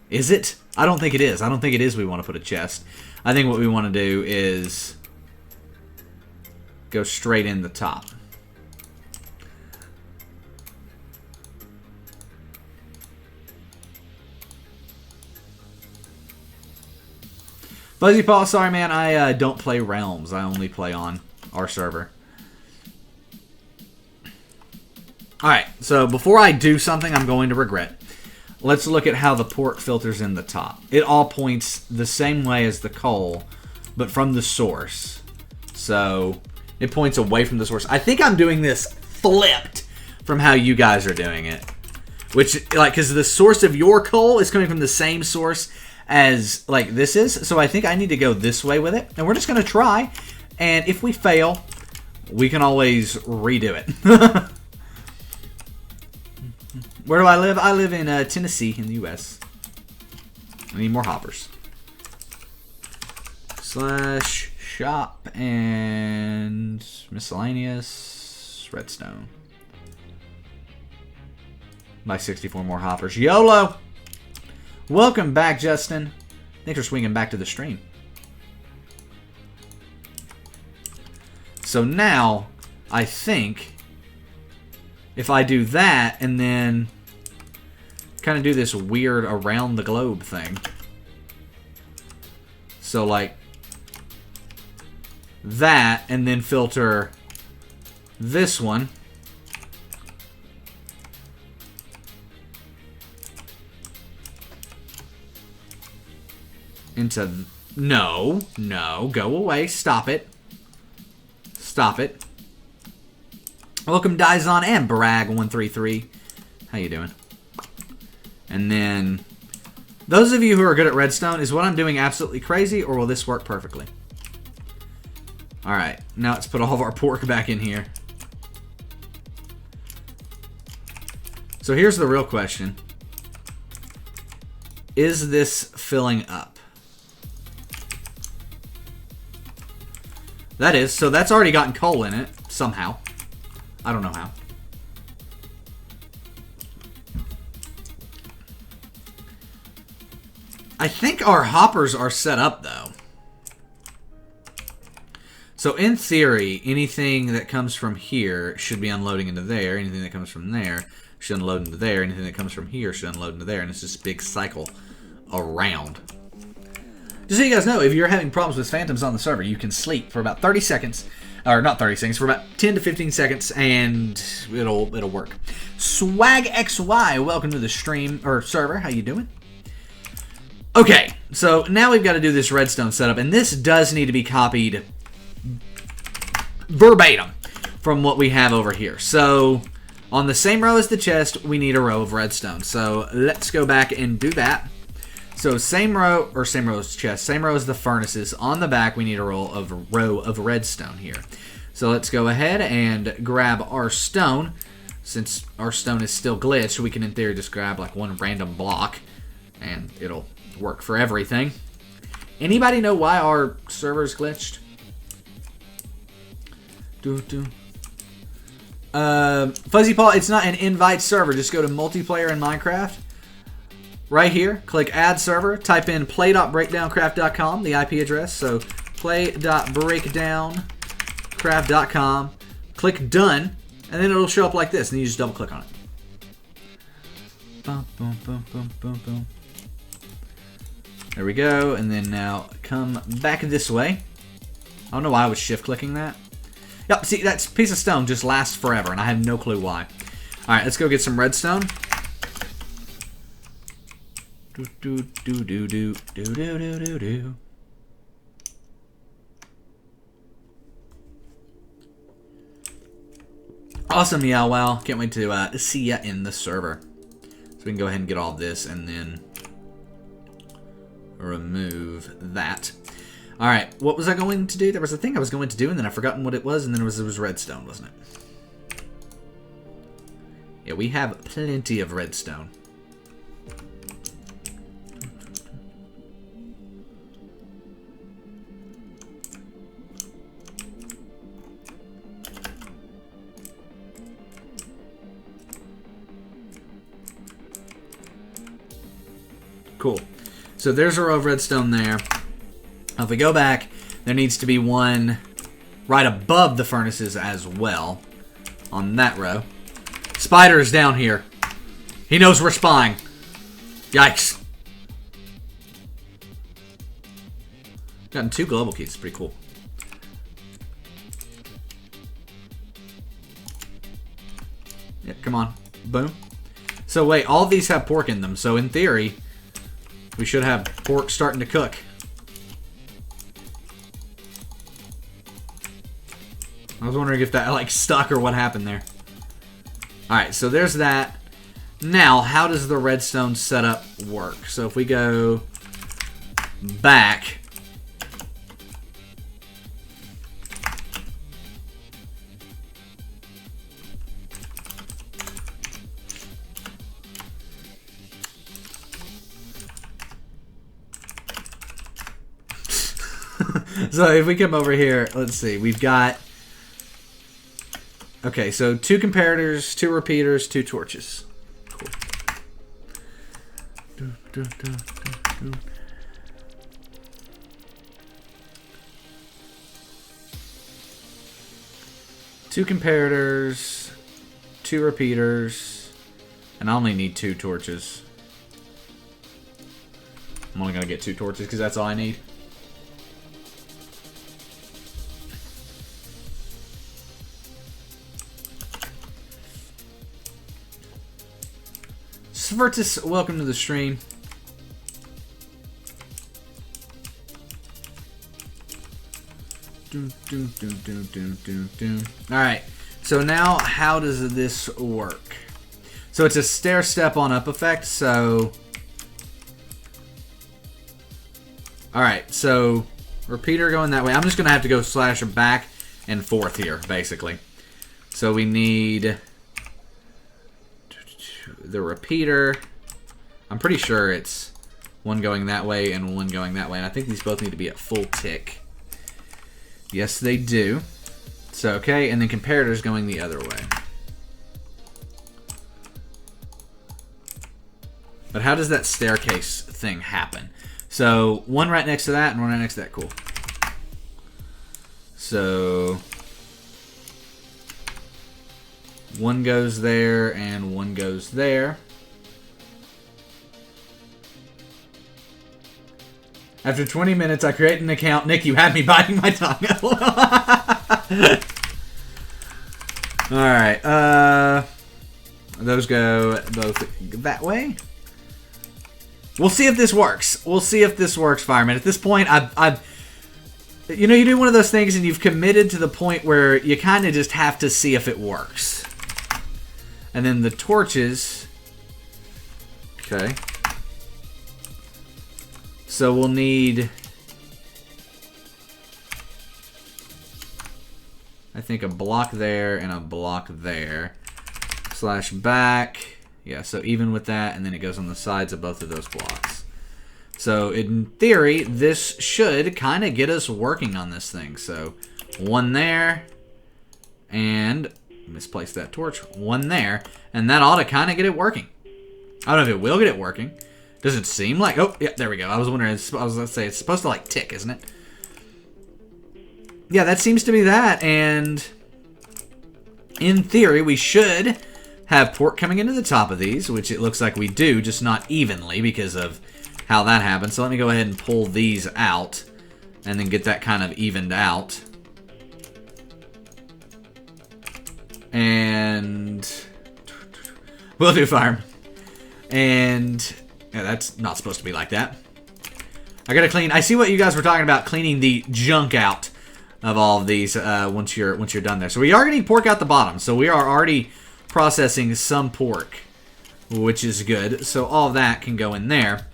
Is it? I don't think it is. I don't think it is we want to put a chest. I think what we want to do is go straight in the top. Fuzzy Paul, sorry man, I don't play Realms. I only play on our server. Alright, so before I do something I'm going to regret, let's look at how the pork filters in the top. It all points the same way as the coal, but from the source. So it points away from the source. I think I'm doing this flipped from how you guys are doing it. Which, like, because the source of your coal is coming from the same source as, like, this is. So I think I need to go this way with it. And we're just going to try. And if we fail, we can always redo it. Where do I live? I live in Tennessee in the U.S. I need more hoppers. Slash shop and miscellaneous redstone. Buy 64 more hoppers. YOLO! Welcome back, Justin. Thanks for swinging back to the stream. So now, I think if I do that and then kind of do this weird around the globe thing. So like that and then filter this one. Into... No. No. Go away. Stop it. Stop it. Welcome, Dizon and Brag133. How you doing? And then... Those of you who are good at Redstone, is what I'm doing absolutely crazy, or will this work perfectly? Alright. Now let's put all of our pork back in here. So here's the real question. Is this filling up? That is. So that's already gotten coal in it, somehow. I don't know how. I think our hoppers are set up, though. So in theory, anything that comes from here should be unloading into there. Anything that comes from there should unload into there. Anything that comes from here should unload into there. And it's just a big cycle around. Just so you guys know, if you're having problems with phantoms on the server, you can sleep for about 30 seconds. Or not 30 seconds, for about 10 to 15 seconds, and it'll work. SwagXY, welcome to the stream, or server. How you doing? Okay, so now we've got to do this redstone setup, and this does need to be copied verbatim from what we have over here. So on the same row as the chest, we need a row of redstone. So let's go back and do that. So same row as chest, same row as the furnaces. On the back, we need a row of redstone here. So let's go ahead and grab our stone. since our stone is still glitched, we can in theory just grab like one random block and it'll work for everything. Anybody know why our server's glitched? Fuzzy Paw, it's not an invite server. Just go to multiplayer in Minecraft. Right here, click add server. Type in play.breakdowncraft.com, the IP address. So play.breakdowncraft.com. Click done, and then it'll show up like this, and you just double click on it. Boom, boom, boom, boom, boom, boom. There we go, and then now come back this way. I don't know why I was shift clicking that. Yep, see, that piece of stone just lasts forever, and I have no clue why. Alright, let's go get some redstone. Awesome, yeah, well, can't wait to see ya in the server. So we can go ahead and get all this, and then remove that. Alright, what was I going to do? There was a thing I was going to do, and then I've forgotten what it was, and then it was redstone, wasn't it? Yeah, we have plenty of redstone. Cool. So there's a row of redstone there. Now if we go back, there needs to be one right above the furnaces as well on that row. Spider is down here. He knows we're spying. Yikes. Gotten 2 global keys. It's pretty cool. Yep, come on. Boom. So wait, all these have pork in them. So in theory, we should have pork starting to cook. I was wondering if that like stuck or what happened there. Alright, so there's that. Now, how does the redstone setup work? So if we go back. So if we come over here, let's see, we've got... Okay, so 2 comparators, 2 repeaters, 2 torches. Cool. Two comparators, 2 repeaters, and I only need 2 torches. I'm only gonna get 2 torches because that's all I need. Svertus, welcome to the stream. Alright, so now how does this work? So it's a stair step on up effect, so... Alright, so repeater going that way. I'm just going to have to go slash back and forth here, basically. So we need... the repeater. I'm pretty sure it's one going that way and one going that way. And I think these both need to be at full tick. Yes, they do. So, okay. And then comparators going the other way. But how does that staircase thing happen? So, one right next to that and one right next to that. Cool. So... one goes there, and one goes there. After 20 minutes, I create an account. Nick, you had me biting my tongue. Alright, those go both that way. We'll see if this works. We'll see if this works, Fireman. At this point, you know, you do one of those things and you've committed to the point where you kind of just have to see if it works. And then the torches. Okay. So we'll need... I think a block there and a block there. slash back. Yeah, so even with that, and then it goes on the sides of both of those blocks. So in theory, this should kind of get us working on this thing. So one there, and misplaced that torch. One there, and that ought to kind of get it working. I don't know if it will get it working. Does it seem like... Oh, yeah, there we go. I was wondering... I was going to say, it's supposed to, like, tick, isn't it? Yeah, that seems to be that. And in theory, we should have pork coming into the top of these, which it looks like we do, just not evenly because of how that happens. So let me go ahead and pull these out and then get that kind of evened out. And we'll do farm. And yeah, that's not supposed to be like that. I gotta clean. I see what you guys were talking about, cleaning the junk out of all of these once you're done there. So we are getting pork out the bottom. So we are already processing some pork, which is good. So all of that can go in there,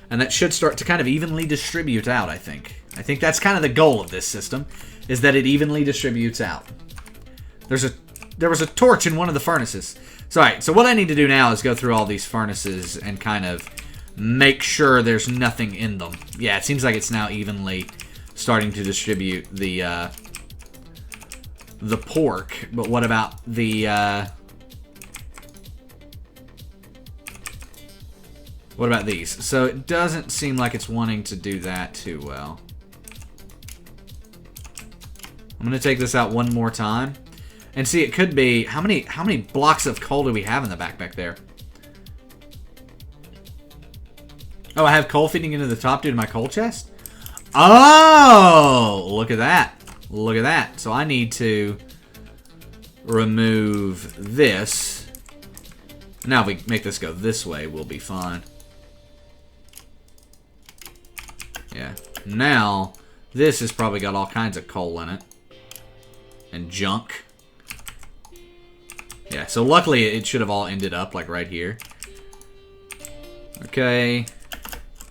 and that should start to kind of evenly distribute out. I think that's kind of the goal of this system, is that it evenly distributes out. There was a torch in one of the furnaces. So, all right, so what I need to do now is go through all these furnaces and kind of make sure there's nothing in them. Yeah, it seems like it's now evenly starting to distribute the pork. But what about the... what about these? So it doesn't seem like it's wanting to do that too well. I'm going to take this out one more time. And see, it could be... How many blocks of coal do we have in the back there? Oh, I have coal feeding into the top due to my coal chest? Oh! Look at that. Look at that. So I need to remove this. Now if we make this go this way, we'll be fine. Yeah. Now, this has probably got all kinds of coal in it. And junk. Yeah, so luckily it should have all ended up like right here. Okay.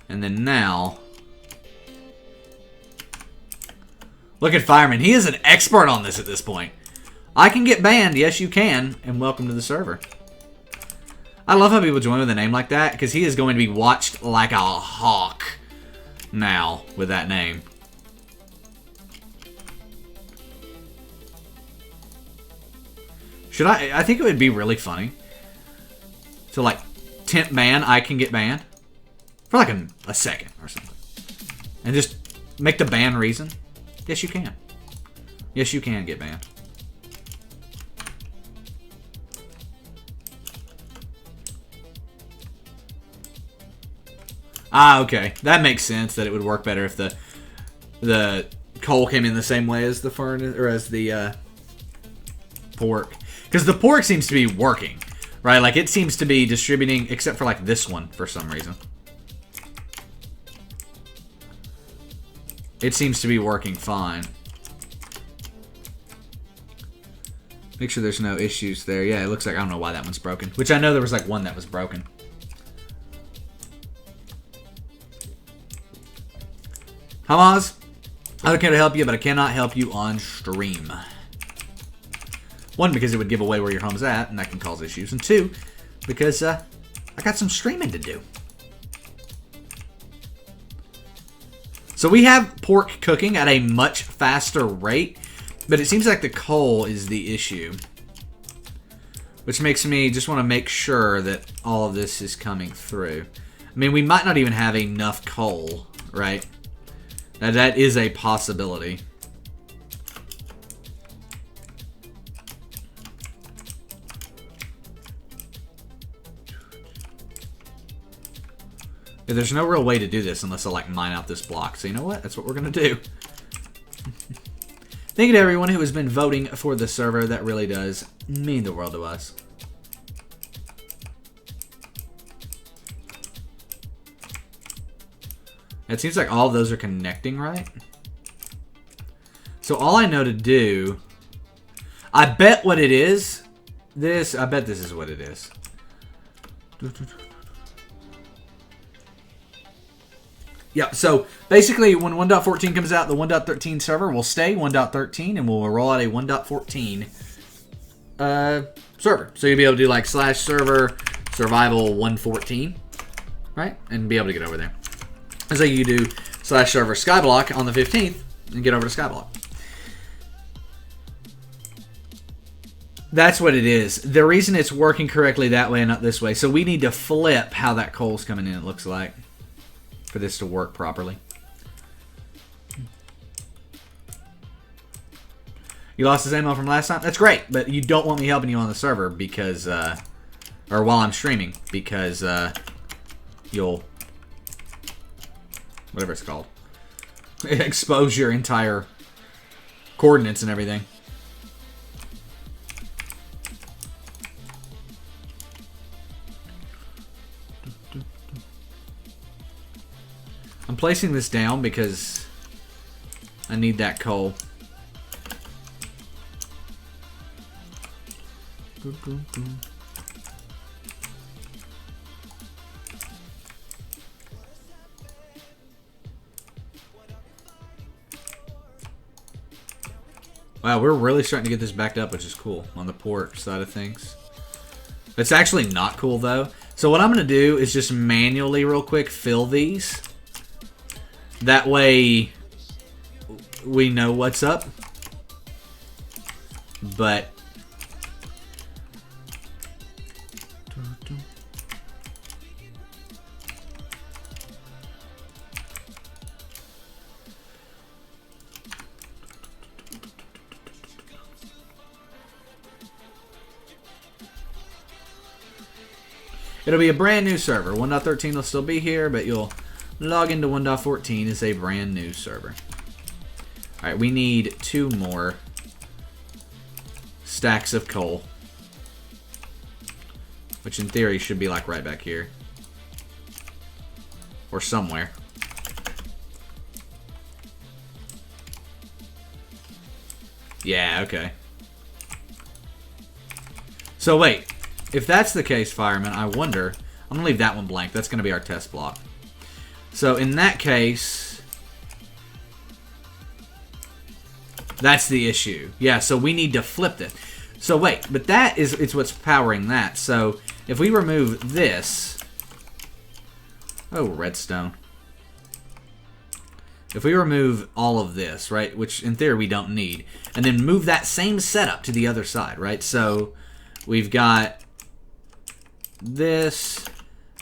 And then now... Look at Fireman. He is an expert on this at this point. I can get banned. Yes, you can. And welcome to the server. I love how people join with a name like that, because he is going to be watched like a hawk now with that name. Should I think it would be really funny to, like, tempt ban, I can get banned for like a second or something, and just make the ban reason. Yes, you can. Yes, you can get banned. Ah, okay. That makes sense that it would work better if the coal came in the same way as the furnace, or as the pork. Because the pork seems to be working, right? Like, it seems to be distributing, except for, like, this one for some reason. It seems to be working fine. Make sure there's no issues there. Yeah, it looks like, I don't know why that one's broken. Which I know there was, like, one that was broken. Hamas, I don't care to help you, but I cannot help you on stream. One, because it would give away where your home's at, and that can cause issues. And two, because I got some streaming to do. So we have pork cooking at a much faster rate, but it seems like the coal is the issue. Which makes me just want to make sure that all of this is coming through. I mean, we might not even have enough coal, right? Now, that is a possibility. Yeah, there's no real way to do this unless I, like, mine out this block. So you know what? That's what we're going to do. Thank you to everyone who has been voting for the server. That really does mean the world to us. It seems like all of those are connecting, right? So all I know to do... I bet what it is... I bet this is what it is. Yeah, so basically when 1.14 comes out, the 1.13 server will stay 1.13 and we'll roll out a 1.14 server. So you'll be able to do like /server survival 114, right? And be able to get over there. And so you do /server skyblock on the 15th and get over to skyblock. That's what it is. The reason it's working correctly that way and not this way. So we need to flip how that coal's coming in, it looks like, for this to work properly. You lost his ammo from last time? That's great, but you don't want me helping you on the server because, or while I'm streaming, because you'll, whatever it's called, expose your entire coordinates and everything. I'm placing this down because I need that coal. Wow, we're really starting to get this backed up, which is cool on the port side of things. It's actually not cool though. So what I'm going to do is just manually real quick fill these. That way we know what's up. But it'll be a brand new server. 1.13 will still be here, but you'll log into 1.14 as a brand new server. Alright, we need 2 more stacks of coal. Which in theory should be like right back here. Or somewhere. Yeah, okay. So wait. If that's the case, Fireman, I wonder... I'm going to leave that one blank. That's going to be our test block. So in that case... that's the issue. Yeah, so we need to flip this. So wait, but that is... it's what's powering that. So if we remove this... oh, redstone. If we remove all of this, right, which in theory we don't need, and then move that same setup to the other side, right? So we've got this,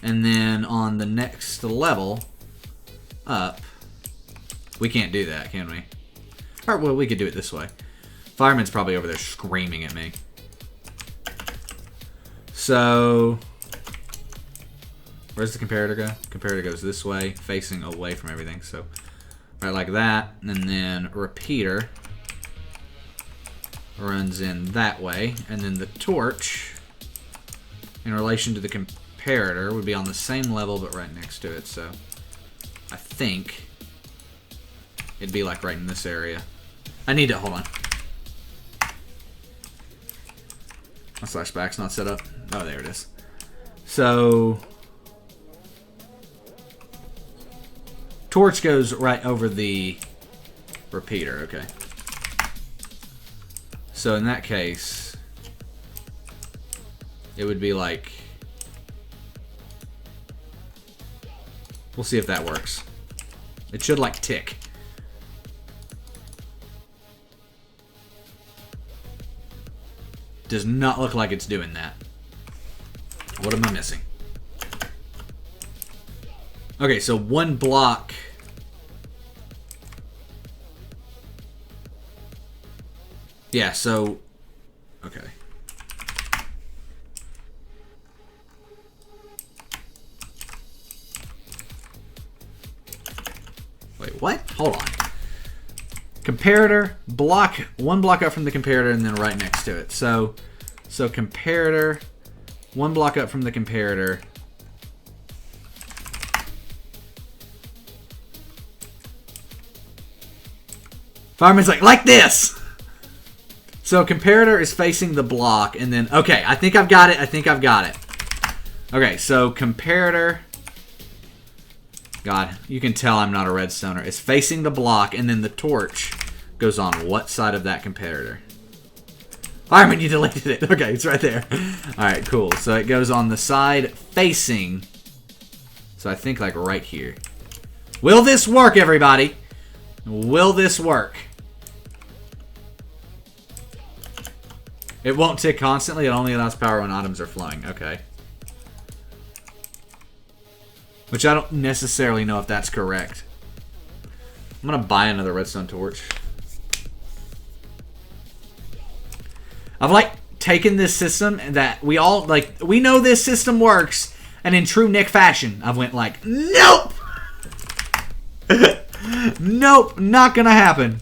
and then on the next level up, we can't do that, can we? Or, well, we could do it this way. Fireman's probably over there screaming at me. So, where's the comparator go? Comparator goes this way, facing away from everything. So, right like that, and then repeater runs in that way, and then the torch, in relation to the comparator, would be on the same level but right next to it. So, I think it'd be like right in this area. I need to, hold on. My flashback's not set up. Oh, there it is. So, torch goes right over the repeater, okay. So in that case, it would be like, we'll see if that works. It should like tick. Does not look like it's doing that. What am I missing? Okay, so 1 block. Yeah, so, okay. Wait, what? Hold on. Comparator, block, 1 block up from the comparator and then right next to it. So comparator, 1 block up from the comparator. Fireman's like this! So comparator is facing the block and then, okay, I think I've got it, Okay, so comparator, God, you can tell I'm not a redstoner. It's facing the block and then the torch goes on what side of that comparator? Ironman, you deleted it. Okay, it's right there. Alright, cool. So it goes on the side facing. So I think like right here. Will this work, everybody? Will this work? It won't tick constantly. It only allows power when items are flowing. Okay. Which I don't necessarily know if that's correct. I'm going to buy another redstone torch. I've like taken this system that we all like. We know this system works, and in true Nick fashion, I've went like, nope, nope, not gonna happen.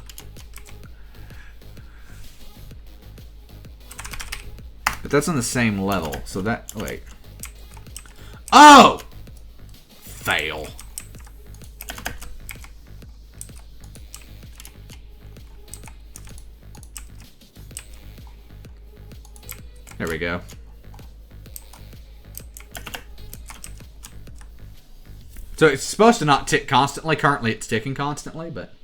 But that's on the same level, so that wait. Oh, fail. There we go. So it's supposed to not tick constantly. Currently it's ticking constantly, but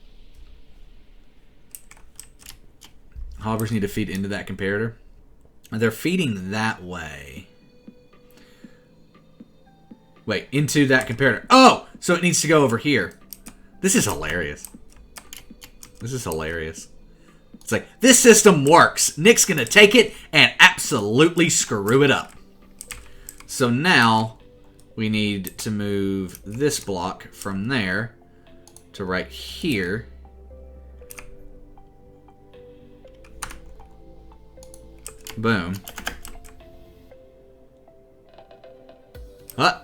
hoppers need to feed into that comparator. And they're feeding that way. Wait, into that comparator. Oh! So it needs to go over here. This is hilarious. This is hilarious. It's like, this system works. Nick's going to take it and absolutely screw it up. So now we need to move this block from there to right here. Boom. Are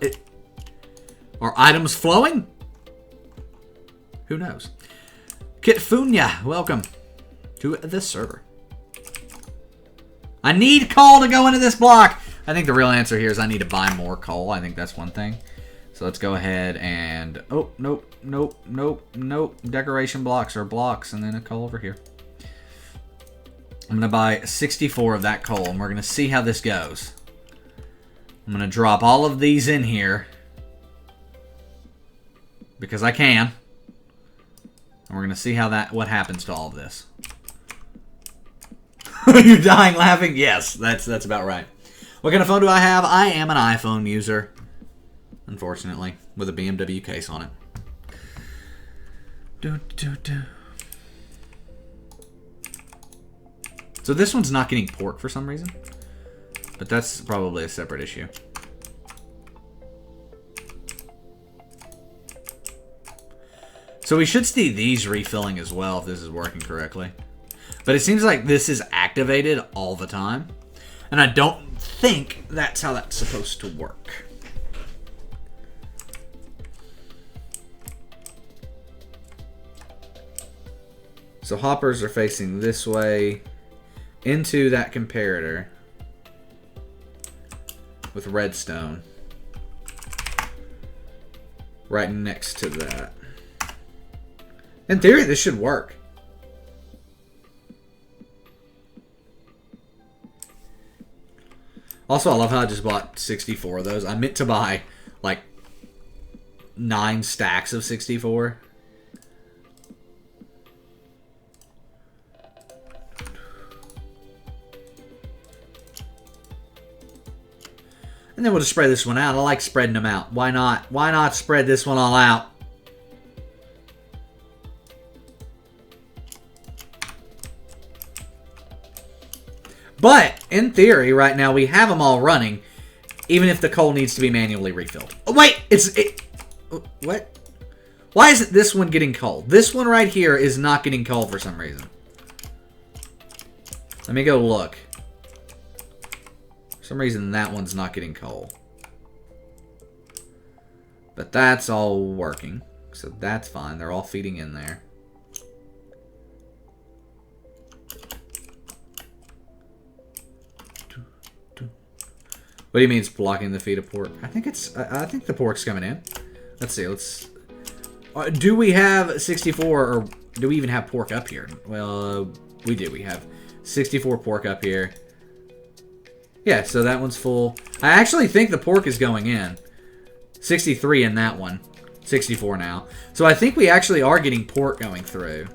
items flowing? Who knows? Kitfunya, welcome to the server. I need coal to go into this block. I think the real answer here is I need to buy more coal. I think that's one thing. So let's go ahead and... Oh, nope, nope, nope, nope. Decoration blocks are blocks and then a coal over here. I'm going to buy 64 of that coal and we're going to see how this goes. I'm going to drop all of these in here because I can. And we're going to see how what happens to all of this. You're dying laughing? Yes, that's about right. What kind of phone do I have? I am an iPhone user, unfortunately, with a BMW case on it. So this one's not getting pork for some reason, but that's probably a separate issue. So we should see these refilling as well if this is working correctly. But it seems like this is activated all the time. And I don't think that's how that's supposed to work. So hoppers are facing this way into that comparator with redstone right next to that. In theory, this should work. Also, I love how I just bought 64 of those. I meant to buy, like, 9 stacks of 64. And then we'll just spread this one out. I like spreading them out. Why not? Why not spread this one all out? But, in theory, right now, we have them all running, even if the coal needs to be manually refilled. Oh, wait! What? Why isn't this one getting coal? This one right here is not getting coal for some reason. Let me go look. For some reason, that one's not getting coal. But that's all working, so that's fine. They're all feeding in there. What do you mean it's blocking the feed of pork? I think the pork's coming in. Let's see. Do we have 64 or do we even have pork up here? Well, we do. We have 64 pork up here. Yeah, so that one's full. I actually think the pork is going in. 63 in that one. 64 now. So I think we actually are getting pork going through.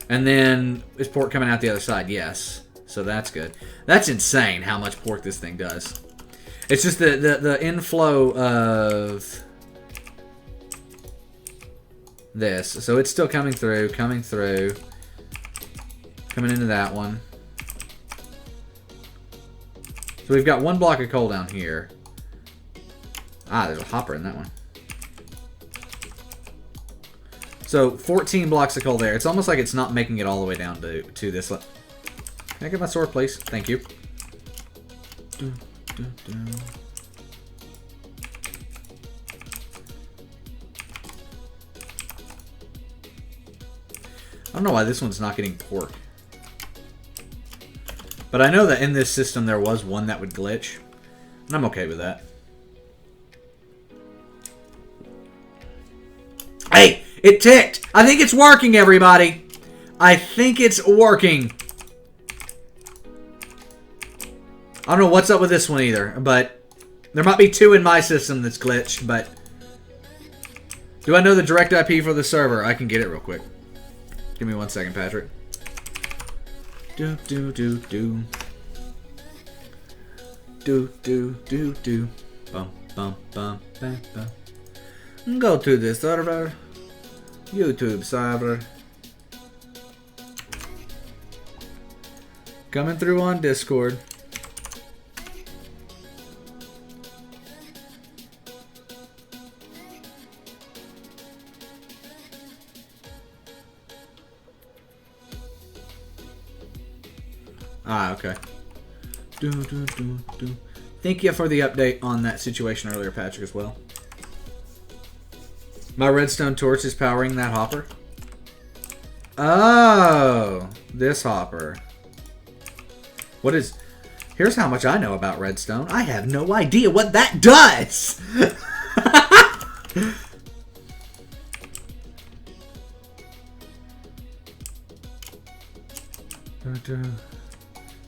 And then is pork coming out the other side? Yes. So that's good. That's insane how much pork this thing does. It's just the inflow of this. So it's still coming through, coming into that one. So we've got one block of coal down here. Ah, there's a hopper in that one. So 14 blocks of coal there. It's almost like it's not making it all the way down to this. Can I get my sword, please? Thank you. I don't know why this one's not getting pork. But I know that in this system there was one that would glitch. And I'm okay with that. Hey! It ticked! I think it's working, everybody! I think it's working. I don't know what's up with this one either, but there might be two in my system that's glitched, but... Do I know the direct IP for the server? I can get it real quick. Give me 1 second, Patrick. Do. Bum, bum, bum, bum, bum. Go to the server. YouTube server. Coming through on Discord. Ah, okay. Thank you for the update on that situation earlier, Patrick, as well. My redstone torch is powering that hopper. Oh, this hopper. What is... Here's how much I know about redstone. I have no idea what that does!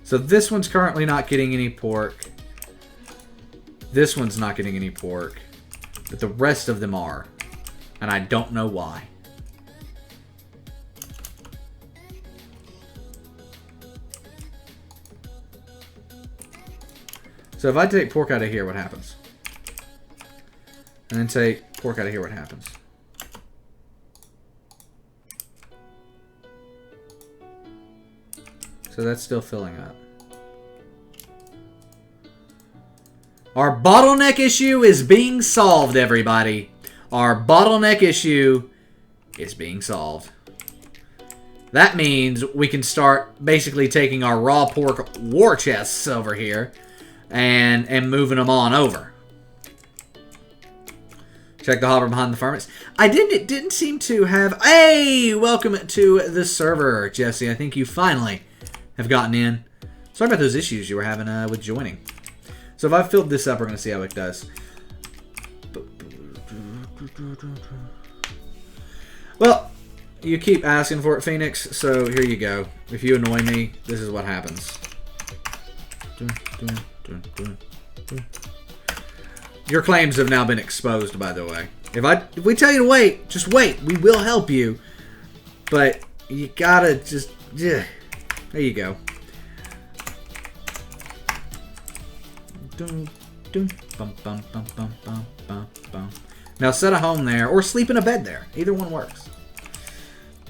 So this one's currently not getting any pork. This one's not getting any pork. But the rest of them are. And I don't know why. So if I take pork out of here, what happens? And then take pork out of here, what happens? So that's still filling up. Our bottleneck issue is being solved, everybody. Our bottleneck issue is being solved. That means we can start basically taking our raw pork war chests over here and moving them on over. Check the hopper behind the furnace. It didn't seem to have... Hey! Welcome to the server, Jesse. I think you finally have gotten in. Sorry about those issues you were having with joining. So if I filled this up, we're going to see how it does. Well, you keep asking for it, Phoenix, so here you go. If you annoy me, this is what happens. Your claims have now been exposed, by the way. If we tell you to wait, just wait. We will help you. But you gotta just... Yeah. There you go. Now set a home there, or sleep in a bed there. Either one works.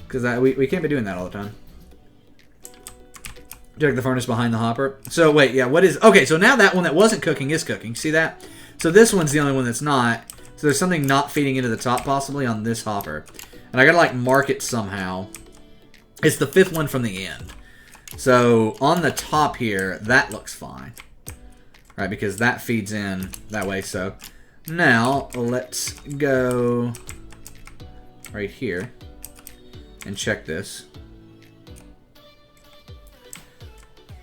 Because we can't be doing that all the time. Check the furnace behind the hopper. So wait, yeah, what is... Okay, so now that one that wasn't cooking is cooking. See that? So this one's the only one that's not. So there's something not feeding into the top possibly on this hopper. And I gotta like mark it somehow. It's the 5th one from the end. So on the top here, that looks fine. Right, because that feeds in that way. So now let's go right here and check this.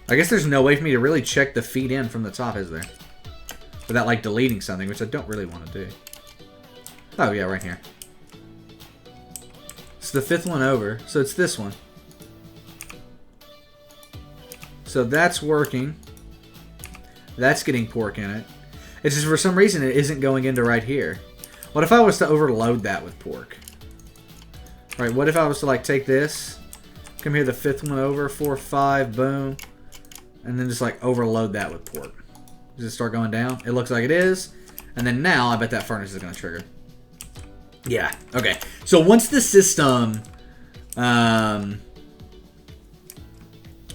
I guess there's no way for me to really check the feed in from the top, is there? Without like deleting something, which I don't really want to do. Oh yeah, right here. It's the 5th one over, so it's this one. So that's working. That's getting pork in it. It's just for some reason it isn't going into right here. What if I was to overload that with pork? Alright, what if I was to like take this, come here the 5th one over, 4, 5, boom. And then just like overload that with pork. Does it start going down? It looks like it is. And then now I bet that furnace is going to trigger. Yeah. Okay. So once the system,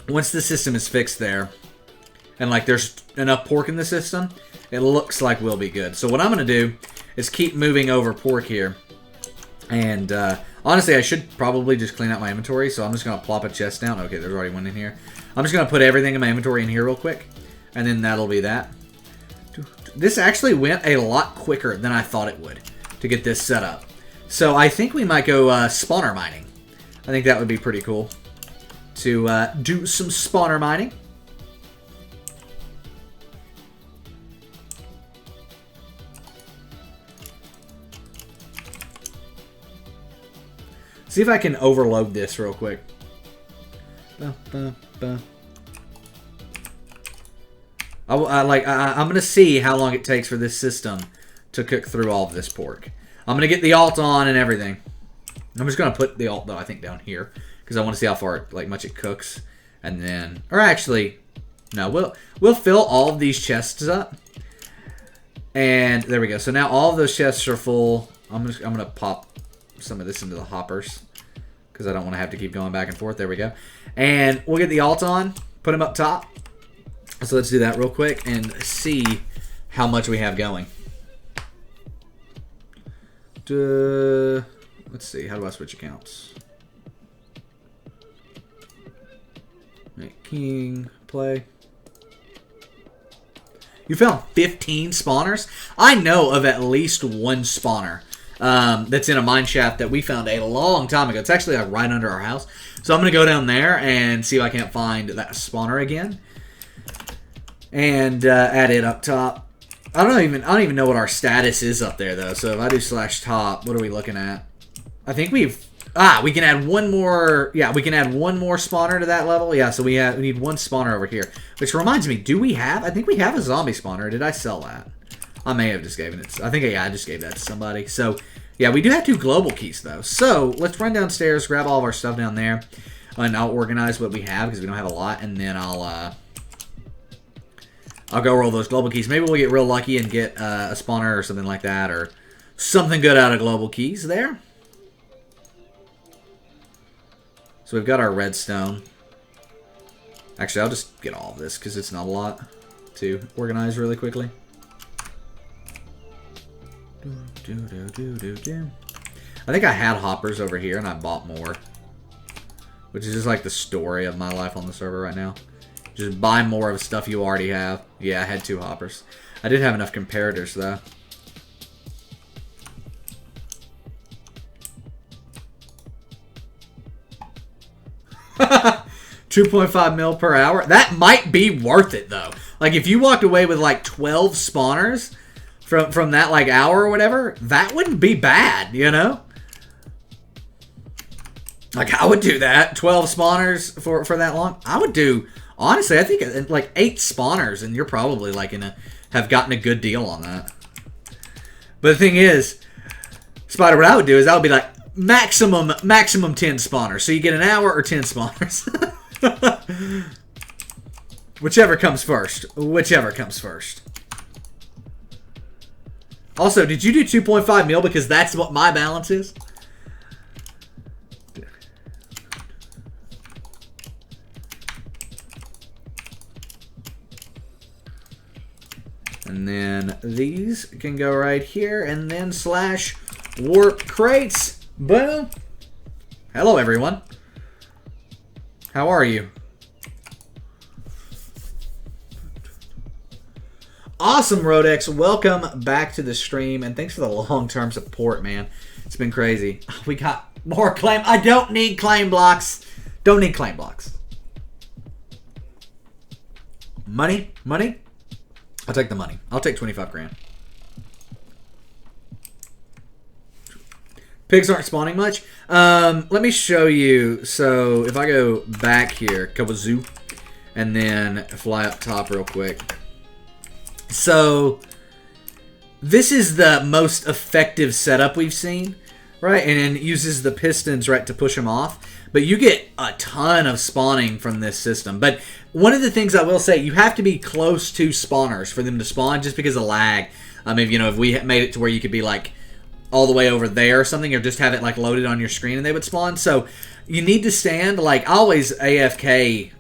is fixed there, and like there's enough pork in the system, it looks like we'll be good. So what I'm going to do is keep moving over pork here. And honestly, I should probably just clean out my inventory. So I'm just going to plop a chest down. Okay, there's already one in here. I'm just going to put everything in my inventory in here real quick. And then that'll be that. This actually went a lot quicker than I thought it would to get this set up. So I think we might go spawner mining. I think that would be pretty cool to do some spawner mining. See if I can overload this real quick. I'm gonna see how long it takes for this system to cook through all of this pork. I'm gonna get the alt on and everything. I'm just gonna put the alt though I think down here because I want to see how far much it cooks, and then or actually no we'll fill all of these chests up, and there we go. So now all of those chests are full. I'm gonna pop some of this into the hoppers because I don't want to have to keep going back and forth. There we go, and we'll get the alt on, put them up top. So let's do that real quick and see how much we have going. Let's see. How do I switch accounts? Make king. Play. You found 15 spawners? I know of at least one spawner that's in a mine shaft that we found a long time ago. It's actually like right under our house. So I'm going to go down there and see if I can't find that spawner again. And add it up top. I don't even know what our status is up there though. So if I do /top, what are we looking at? I think we can add one more. Yeah, we can add one more spawner to that level. Yeah, so we need one spawner over here. Which reminds me, do we have? I think we have a zombie spawner. Did I sell that? I may have just given it. I think I just gave that to somebody. So yeah, we do have 2 global keys though. So let's run downstairs, grab all of our stuff down there, and I'll organize what we have because we don't have a lot, and then I'll go roll those global keys. Maybe we'll get real lucky and get a spawner or something like that, or something good out of global keys there. So we've got our redstone. Actually, I'll just get all of this because it's not a lot to organize really quickly. I think I had hoppers over here and I bought more, which is just like the story of my life on the server right now. Just buy more of stuff you already have. Yeah, I had 2 hoppers. I did have enough comparators, though. $2.5 mil per hour. That might be worth it, though. Like, if you walked away with, like, 12 spawners from that, like, hour or whatever, that wouldn't be bad, you know? Like, I would do that. 12 spawners for that long. I would do... Honestly, I think like 8 spawners, and you're probably like have gotten a good deal on that. But the thing is, Spider, what I would do is I would be like maximum 10 spawners. So you get an hour or 10 spawners. Whichever comes first. Whichever comes first. Also, did you do 2.5 mil because that's what my balance is? And then these can go right here, and then /warp crates. Boom. Hello, everyone. How are you? Awesome, Rodex. Welcome back to the stream, and thanks for the long-term support, man. It's been crazy. We got more claim. I don't need claim blocks. Don't need claim blocks. Money? Money? I'll take the money. I'll take 25 grand. Pigs aren't spawning much. Let me show you. So if I go back here, Kawazoo, and then fly up top real quick. So this is the most effective setup we've seen. right? And then uses the pistons, right, to push them off. But you get a ton of spawning from this system. But one of the things I will say, you have to be close to spawners for them to spawn, just because of lag. If we made it to where you could be like all the way over there or something, or just have it like loaded on your screen and they would spawn. So you need to stand, like, I always AFK,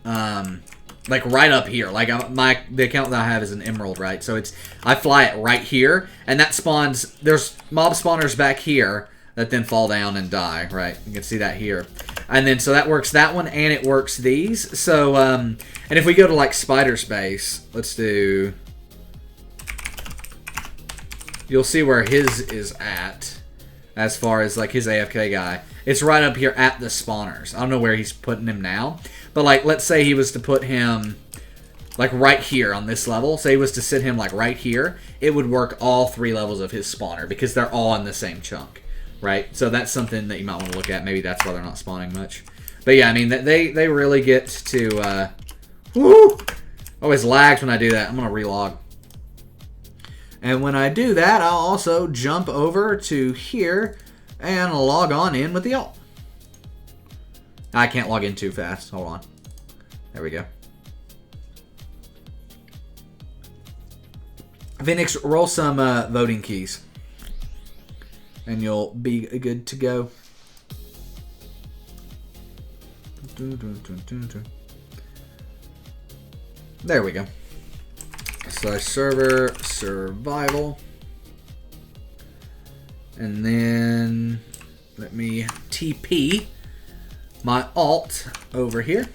like right up here. Like the account that I have is an emerald, right? So I fly it right here, and that spawns. There's mob spawners back here that then fall down and die, right? You can see that here. And then so that works that one, and it works these. So and if we go to like spider space, let's do. You'll see where his is at, as far as like his AFK guy. It's right up here at the spawners. I don't know where he's putting him now, but like let's say he was to put him like right here on this level. Say he was to sit him like right here, it would work all 3 levels of his spawner because they're all in the same chunk, right? So that's something that you might want to look at. Maybe that's why they're not spawning much. But yeah, I mean they really get to. Woo! Always lags when I do that. I'm gonna relog. And when I do that, I'll also jump over to here and log on in with the alt. I can't log in too fast. Hold on. There we go. Phoenix, roll some voting keys. And you'll be good to go. There we go. / server survival, and then let me TP my alt over here.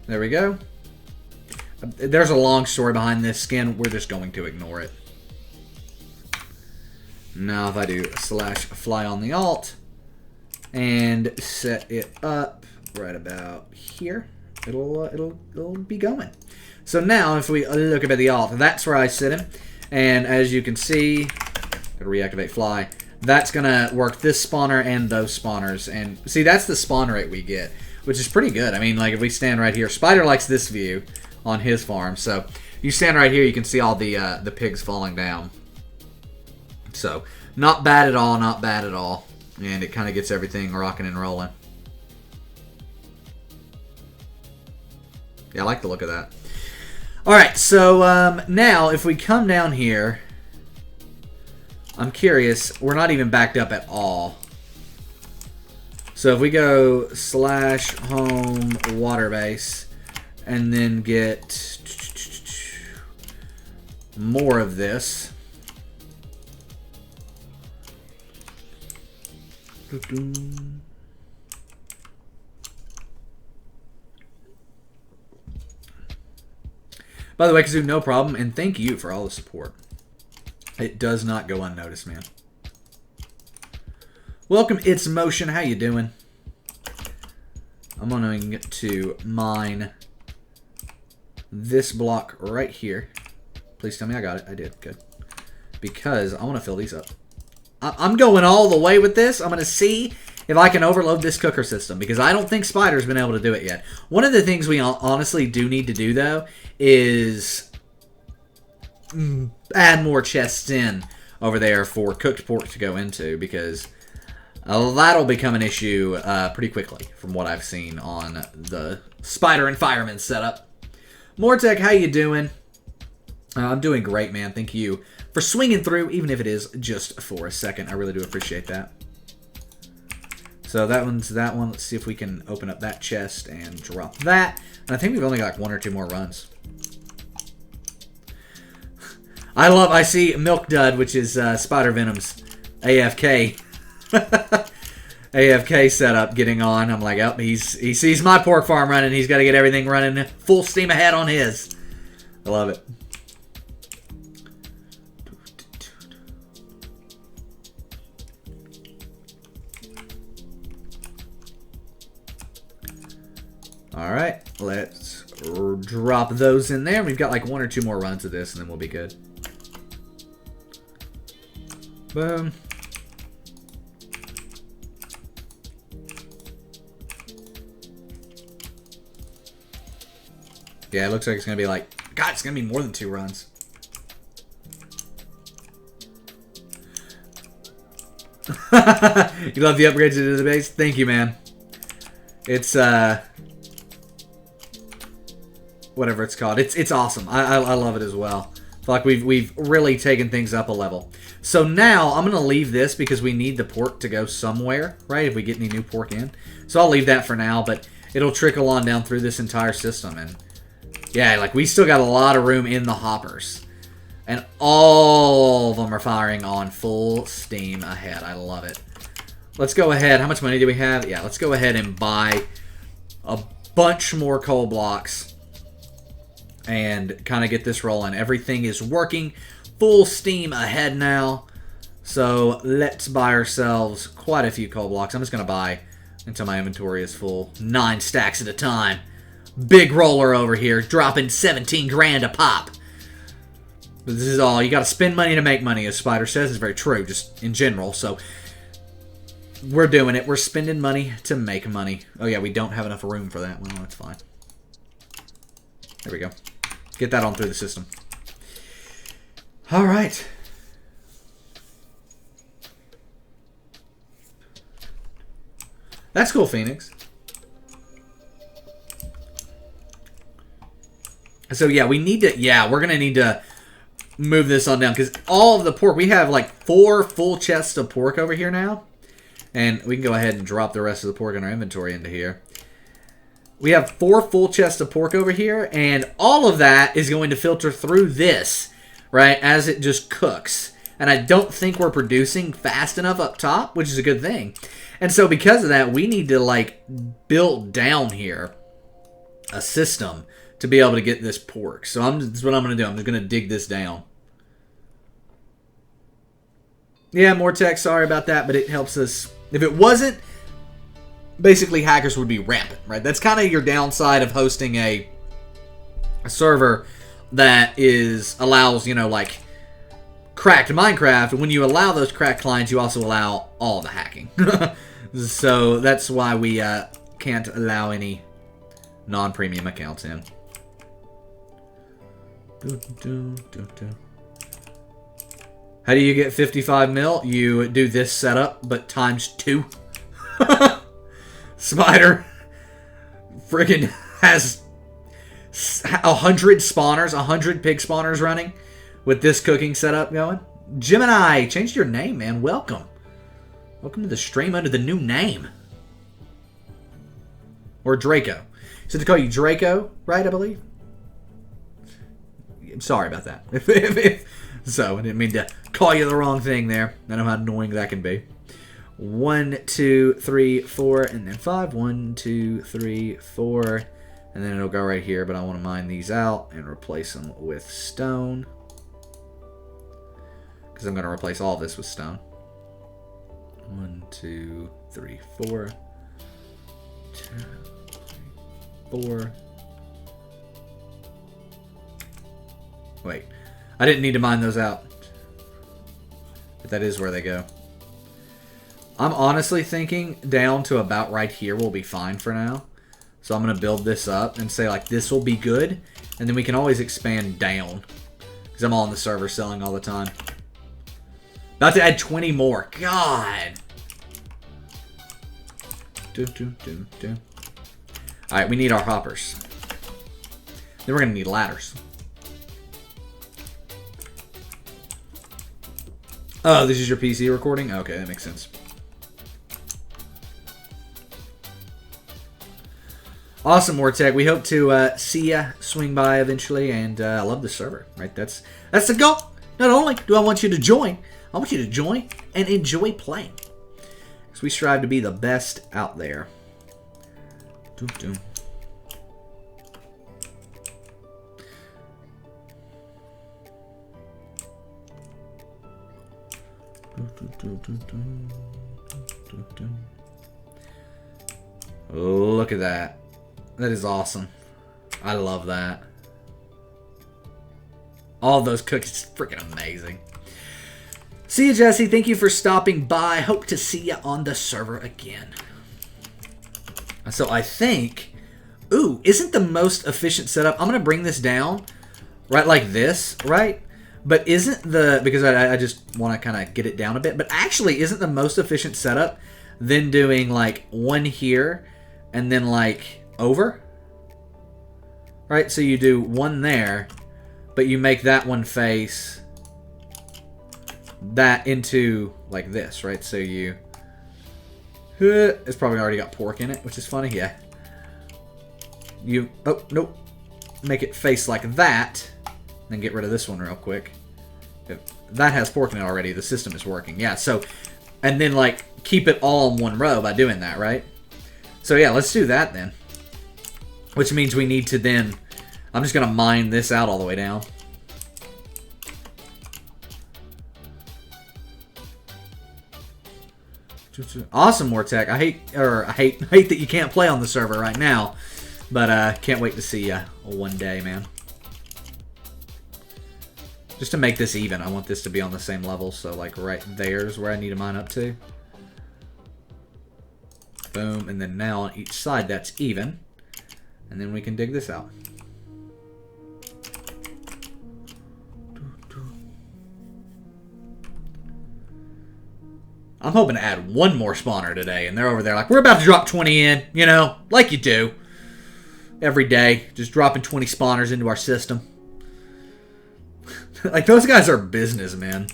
There we go. There's a long story behind this skin. We're just going to ignore it. Now if I do /fly on the alt and set it up right about here, it'll be going. So now if we look at the alt, that's where I sit him, and as you can see, gotta reactivate fly. That's gonna work this spawner and those spawners, and see that's the spawn rate we get, which is pretty good. I mean, like if we stand right here, Spider likes this view on his farm, so you stand right here, you can see all the pigs falling down. So not bad at all, not bad at all, and it kind of gets everything rocking and rolling. Yeah, I like the look of that. Alright, so now if we come down here, I'm curious, we're not even backed up at all. So if we go /home water base and then get more of this. By the way, Kazoo, no problem, and thank you for all the support. It does not go unnoticed, man. Welcome, It's Motion. How you doing? I'm going to mine this block right here. Please tell me I got it. I did. Good. Because I want to fill these up. I'm going all the way with this. I'm going to see if I can overload this cooker system, because I don't think Spider's been able to do it yet. One of the things we honestly do need to do, though, is add more chests in over there for cooked pork to go into, because that'll become an issue pretty quickly from what I've seen on the Spider and Fireman setup. Mortec, how you doing? I'm doing great, man. Thank you for swinging through, even if it is just for a second. I really do appreciate that. So that one's that one. Let's see if we can open up that chest and drop that. And I think we've only got like 1 or 2 more runs. I see Milk Dud, which is Spider Venom's AFK. AFK setup getting on. I'm like, oh, he sees my pork farm running. He's got to get everything running full steam ahead on his. I love it. All right, let's drop those in there. We've got like 1 or 2 more runs of this, and then we'll be good. Boom. Yeah, it looks like it's going to be like... God, it's going to be more than 2 runs. You love the upgrades to the base? Thank you, man. It's, whatever it's called. It's awesome. I love it as well. I feel like we've really taken things up a level. So now I'm gonna leave this because we need the pork to go somewhere, right? If we get any new pork in. So I'll leave that for now, but it'll trickle on down through this entire system. And yeah, like we still got a lot of room in the hoppers. And all of them are firing on full steam ahead. I love it. Let's go ahead. How much money do we have? Yeah, let's go ahead and buy a bunch more coal blocks and kind of get this rolling. Everything is working full steam ahead now. So let's buy ourselves quite a few coal blocks. I'm just going to buy until my inventory is full. 9 stacks at a time. Big roller over here, dropping 17 grand a pop. But this is all. You got to spend money to make money, as Spider says. It's very true, just in general. So we're doing it. We're spending money to make money. Oh yeah, we don't have enough room for that. Well, that's fine. There we go. Get that on through the system. All right. That's cool, Phoenix. So yeah, we need to, we're going to need to move this on down because all of the pork, we have like 4 full chests of pork over here now. And we can go ahead and drop the rest of the pork in our inventory into here. We have 4 full chests of pork over here, and all of that is going to filter through this, right, as it just cooks. And I don't think we're producing fast enough up top, which is a good thing. And so because of that, we need to, like, build down here a system to be able to get this pork. So that's what I'm going to do. I'm just going to dig this down. Yeah, more text. Sorry about that, but it helps us. If it wasn't, basically hackers would be rampant, right? That's kind of your downside of hosting a server that allows, you know, like cracked Minecraft. When you allow those cracked clients, you also allow all the hacking. So that's why we can't allow any non-premium accounts in. How do you get 55 mil? You do this setup, but times 2. Spider friggin' has 100 spawners, 100 pig spawners running with this cooking setup going. Gemini, changed your name, man. Welcome. Welcome to the stream under the new name. Or Draco. So to call you Draco, right, I believe? I'm sorry about that. So, I didn't mean to call you the wrong thing there. I know how annoying that can be. 1, 2, 3, 4, and then 5. 1, 2, 3, 4. And then it'll go right here, but I want to mine these out and replace them with stone. Because I'm going to replace all this with stone. 1, 2, 3, 4. 2, 3, 4. Wait. I didn't need to mine those out. But that is where they go. I'm honestly thinking down to about right here will be fine for now. So I'm going to build this up and say like this will be good. And then we can always expand down. Because I'm on the server selling all the time. About to add 20 more. God. Alright, we need our hoppers. Then we're going to need ladders. Oh, this is your PC recording? Okay, that makes sense. Awesome, Wartech. We hope to see ya swing by eventually, and I love the server, right? That's the goal. Not only do I want you to join, I want you to join and enjoy playing. Because we strive to be the best out there. Look at that. That is awesome. I love that. All those cookies, freaking amazing. See you, Jesse. Thank you for stopping by. Hope to see you on the server again. So I think, ooh, isn't the most efficient setup? I'm going to bring this down right like this, right? But isn't the, because I just want to kind of get it down a bit, but actually isn't the most efficient setup then doing like one here and then like over? Right, so you do one there, but you make that one face that into like this, right? So you, it's probably already got pork in it, which is funny, yeah. You, oh, nope. Make it face like that, then get rid of this one real quick. If that has pork in it already, the system is working. Yeah, so, and then like keep it all in one row by doing that, right? So yeah, let's do that then. Which means we need to then, I'm just going to mine this out all the way down. Awesome, Mortec. I hate that you can't play on the server right now, but can't wait to see ya one day, man. Just to make this even, I want this to be on the same level, so like right there's where I need to mine up to. Boom, and then now on each side that's even, and then we can dig this out. I'm hoping to add one more spawner today, and they're over there like, we're about to drop 20 in, you know, like you do. Every day, just dropping 20 spawners into our system. Like, those guys are business, man.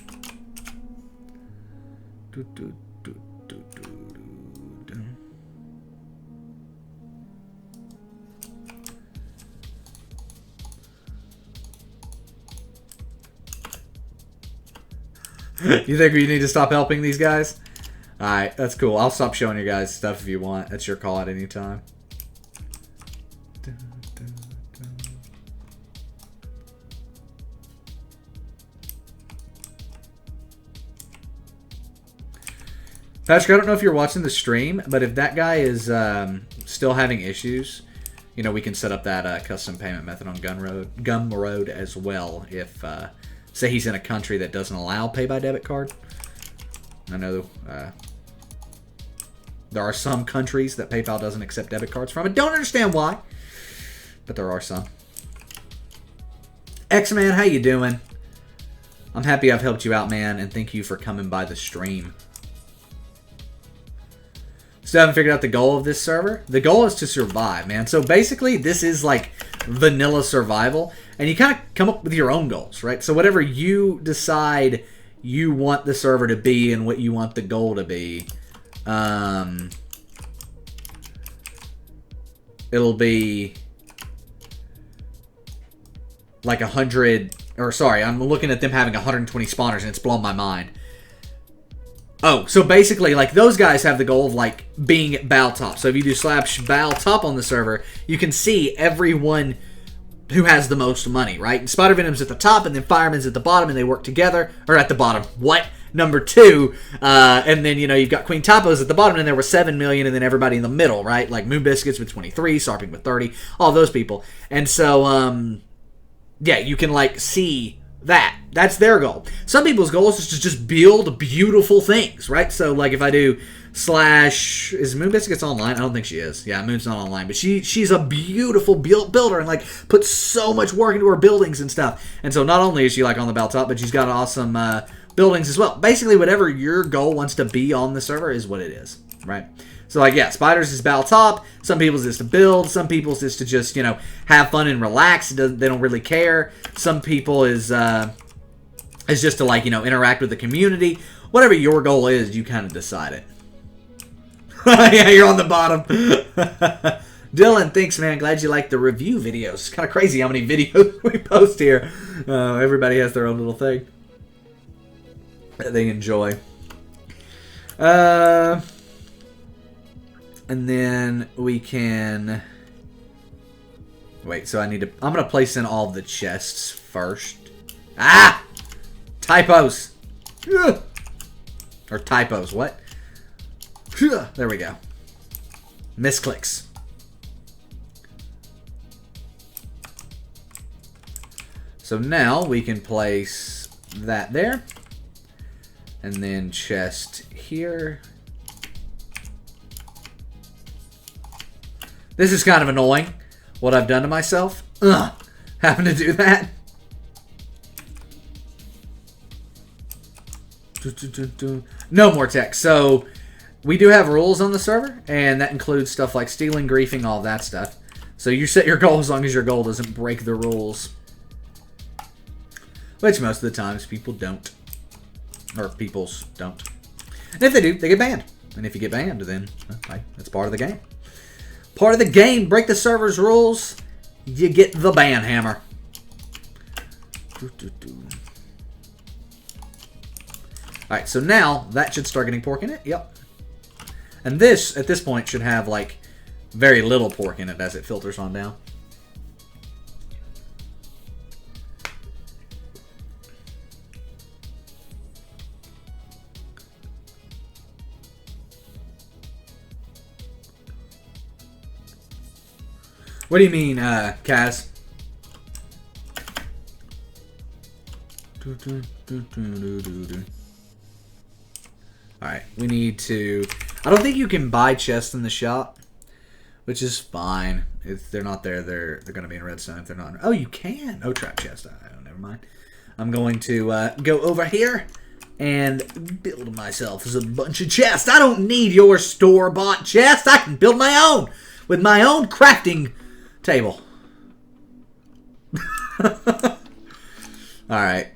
You think we need to stop helping these guys? Alright, that's cool. I'll stop showing you guys stuff if you want. That's your call at any time. Patrick, I don't know if you're watching the stream, but if that guy is still having issues, you know, we can set up that custom payment method on Gumroad as well. If, say he's in a country that doesn't allow pay by debit card. I know there are some countries that PayPal doesn't accept debit cards from. I don't understand why, but there are some. X-Man, how you doing? I'm happy I've helped you out, man, and thank you for coming by the stream. Still haven't figured out the goal of this server. The goal is to survive, man. So basically, this is like vanilla survival, and you kind of come up with your own goals, right? So whatever you decide you want the server to be and what you want the goal to be, it'll be like 100, or sorry, I'm looking at them having 120 spawners, and it's blown my mind. Oh, so basically, like, those guys have the goal of, like, being at bow top. So if you do / bow top on the server, you can see everyone who has the most money, right? And Spider Venom's at the top, and then Fireman's at the bottom, and they work together. Or at the bottom. What? Number 2. And then, you know, you've got Queen Topo's at the bottom, and there were 7 million, and then everybody in the middle, right? Like Moon Biscuits with 23, Sarping with 30, all those people. And so, yeah, you can, like, see that. That's their goal. Some people's goal is to just build beautiful things, right? So, like, if I do / is Moon Biscuits online? I don't think she is. Yeah, Moon's not online, but she's a beautiful builder and, like, puts so much work into her buildings and stuff. And so not only is she, like, on the bell top, but she's got awesome buildings as well. Basically, whatever your goal wants to be on the server is what it is, right? So, like, yeah, Spiders is bow top. Some people's is to build. Some people's is to just, you know, have fun and relax. They don't really care. Some people is just to, like, you know, interact with the community. Whatever your goal is, you kind of decide it. Yeah, you're on the bottom. Dylan, thanks, man. Glad you like the review videos. It's kind of crazy how many videos we post here. Everybody has their own little thing that they enjoy. And then we can... Wait, so I'm going to place in all the chests first. Ah! Typos! Ugh. Or typos, what? Ugh. There we go. Misclicks. So now we can place that there. And then chest here. This is kind of annoying, what I've done to myself. Ugh, having to do that. No more text. So we do have rules on the server, and that includes stuff like stealing, griefing, all that stuff. So you set your goal as long as your goal doesn't break the rules. Which most of the times people don't. Or peoples don't. And if they do, they get banned. And if you get banned, then that's part of the game. Part of the game. Break the server's rules. You get the ban hammer. Alright, so now that should start getting pork in it. Yep. And this, at this point, should have, like, very little pork in it as it filters on down. What do you mean, Kaz? Alright, we need to... I don't think you can buy chests in the shop, which is fine. If they're not there, they're going to be in Redstone. If they're not... Oh, you can! Oh, trap chest. Oh, never mind. I'm going to go over here and build myself a bunch of chests. I don't need your store-bought chest. I can build my own with my own crafting table. Alright,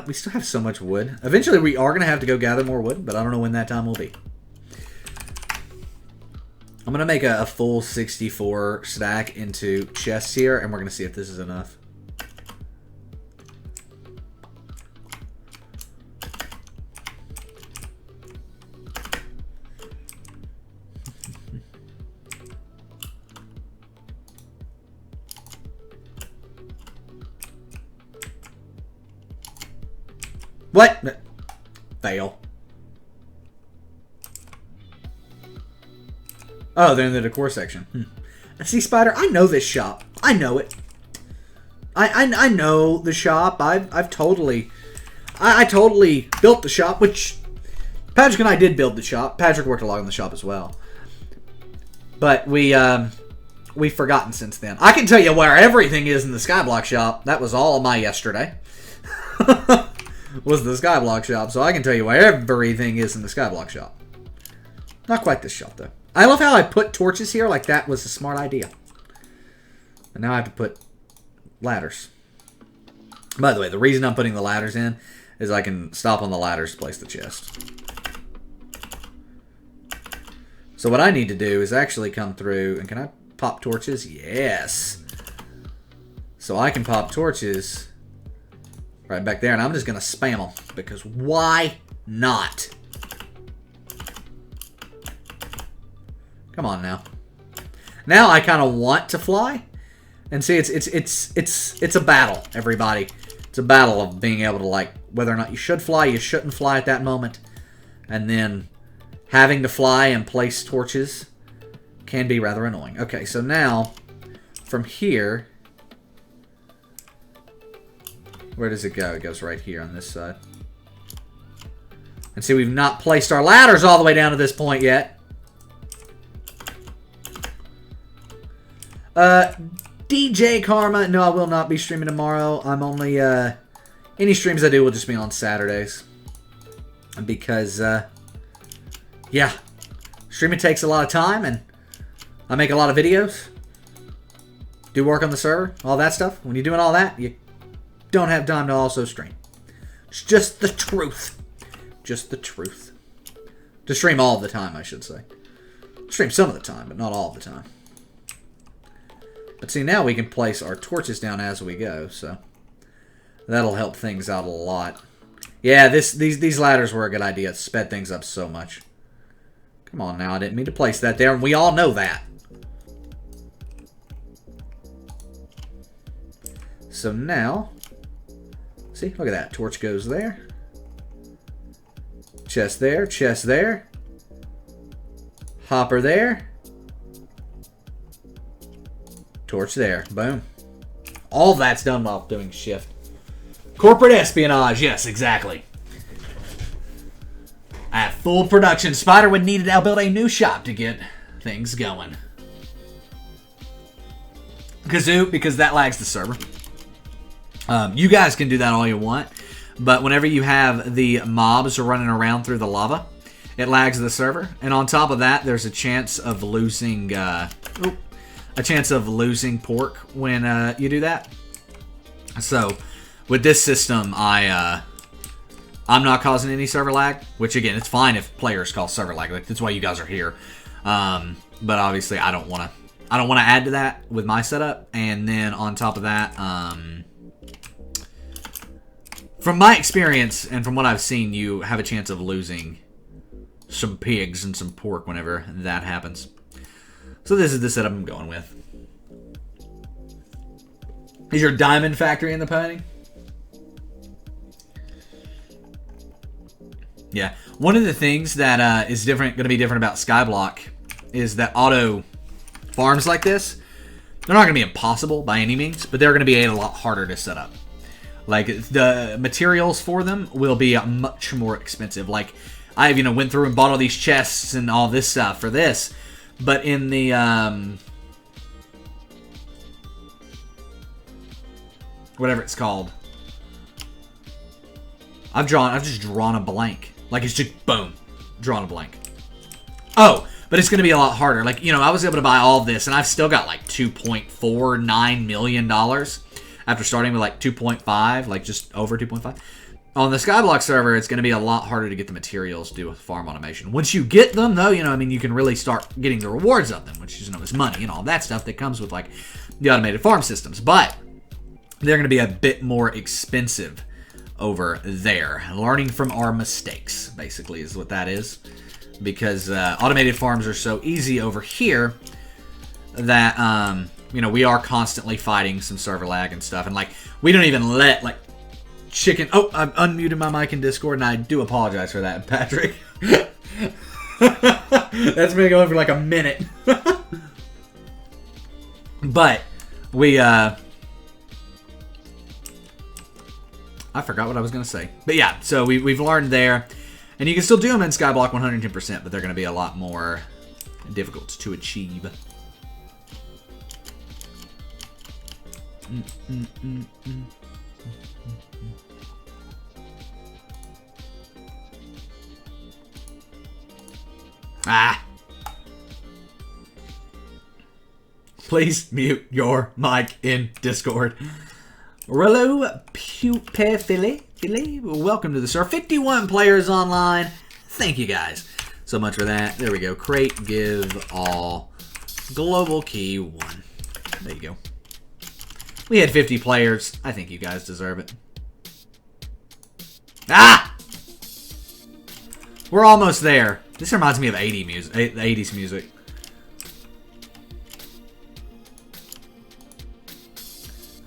we still have so much wood. Eventually we are going to have to go gather more wood, but I don't know when that time will be. I'm going to make a full 64 stack into chests here, and we're going to see if this is enough. What? Fail. Oh, they're in the decor section. See, Spider, I know this shop. I know it. I know the shop. I totally built the shop, which Patrick and I did build the shop. Patrick worked a lot on the shop as well. But we've forgotten since then. I can tell you where everything is in the Skyblock shop. That was all of my yesterday. Was the Skyblock shop, so I can tell you where everything is in the Skyblock shop. Not quite this shop, though. I love how I put torches here, like that was a smart idea. And now I have to put ladders. By the way, the reason I'm putting the ladders in is I can stop on the ladders to place the chest. So what I need to do is actually come through, and can I pop torches? Yes. So I can pop torches right back there, and I'm just going to spam them, because why not? Come on now. Now I kind of want to fly, and see, it's a battle, everybody. It's a battle of being able to, like, whether or not you should fly, you shouldn't fly at that moment, and then having to fly and place torches can be rather annoying. Okay, so now from here, where does it go? It goes right here on this side. And see, we've not placed our ladders all the way down to this point yet. DJ Karma, no, I will not be streaming tomorrow. I'm only, any streams I do will just be on Saturdays. Because, yeah, streaming takes a lot of time, and I make a lot of videos. Do work on the server, all that stuff. When you're doing all that, you don't have time to also stream. It's just the truth. Just the truth. To stream all the time, I should say. Stream some of the time, but not all the time. But see, now we can place our torches down as we go, so that'll help things out a lot. Yeah, these ladders were a good idea. It sped things up so much. Come on now, I didn't mean to place that there, and we all know that. So now, see, look at that. Torch goes there. Chest there, chest there. Hopper there. Torch there. Boom. All that's done while doing shift. Corporate espionage. Yes, exactly. At full production, Spider would need to build a new shop to get things going. Kazoo, because that lags the server. You guys can do that all you want. but whenever you have the mobs running around through the lava, it lags the server. And on top of that, there's a chance of losing pork when you do that. So with this system, I'm not causing any server lag, which again, it's fine if players cause server lag. Like, that's why you guys are here. But obviously, I don't want to add to that with my setup. And then on top of that, from my experience and from what I've seen, you have a chance of losing some pigs and some pork whenever that happens. So this is the setup I'm going with. Is your diamond factory in the painting? Yeah. One of the things that is going to be different about Skyblock is that auto farms like this, they're not going to be impossible by any means, but they're going to be a lot harder to set up. Like, the materials for them will be much more expensive. Like, I went through and bought all these chests and all this stuff for this, but in the whatever it's called, I've just drawn a blank. Like, it's just boom, drawn a blank. Oh, but it's going to be a lot harder. Like, I was able to buy all of this, and I've still got like $2.49 million after starting with like 2.5, like just over 2.5. On the Skyblock server, it's going to be a lot harder to get the materials to do with farm automation. Once you get them, though, you can really start getting the rewards of them, which is money and all that stuff that comes with like the automated farm systems. But they're going to be a bit more expensive over there. Learning from our mistakes, basically, is what that is. Because automated farms are so easy over here that, we are constantly fighting some server lag and stuff. And, like, we don't even let, like, chicken... Oh, I've unmuted my mic in Discord, and I do apologize for that, Patrick. That's been going for, like, a minute. But, we, I forgot what I was going to say. But yeah, so we've learned there. And you can still do them in Skyblock 110%, but they're going to be a lot more difficult to achieve. Ah! Please mute your mic in Discord. Hello, Philly. Welcome to the server. 51 players online. Thank you guys so much for that. There we go. Crate, give, all. Global key 1. There you go. We had 50 players. I think you guys deserve it. Ah! We're almost there. This reminds me of 80s music.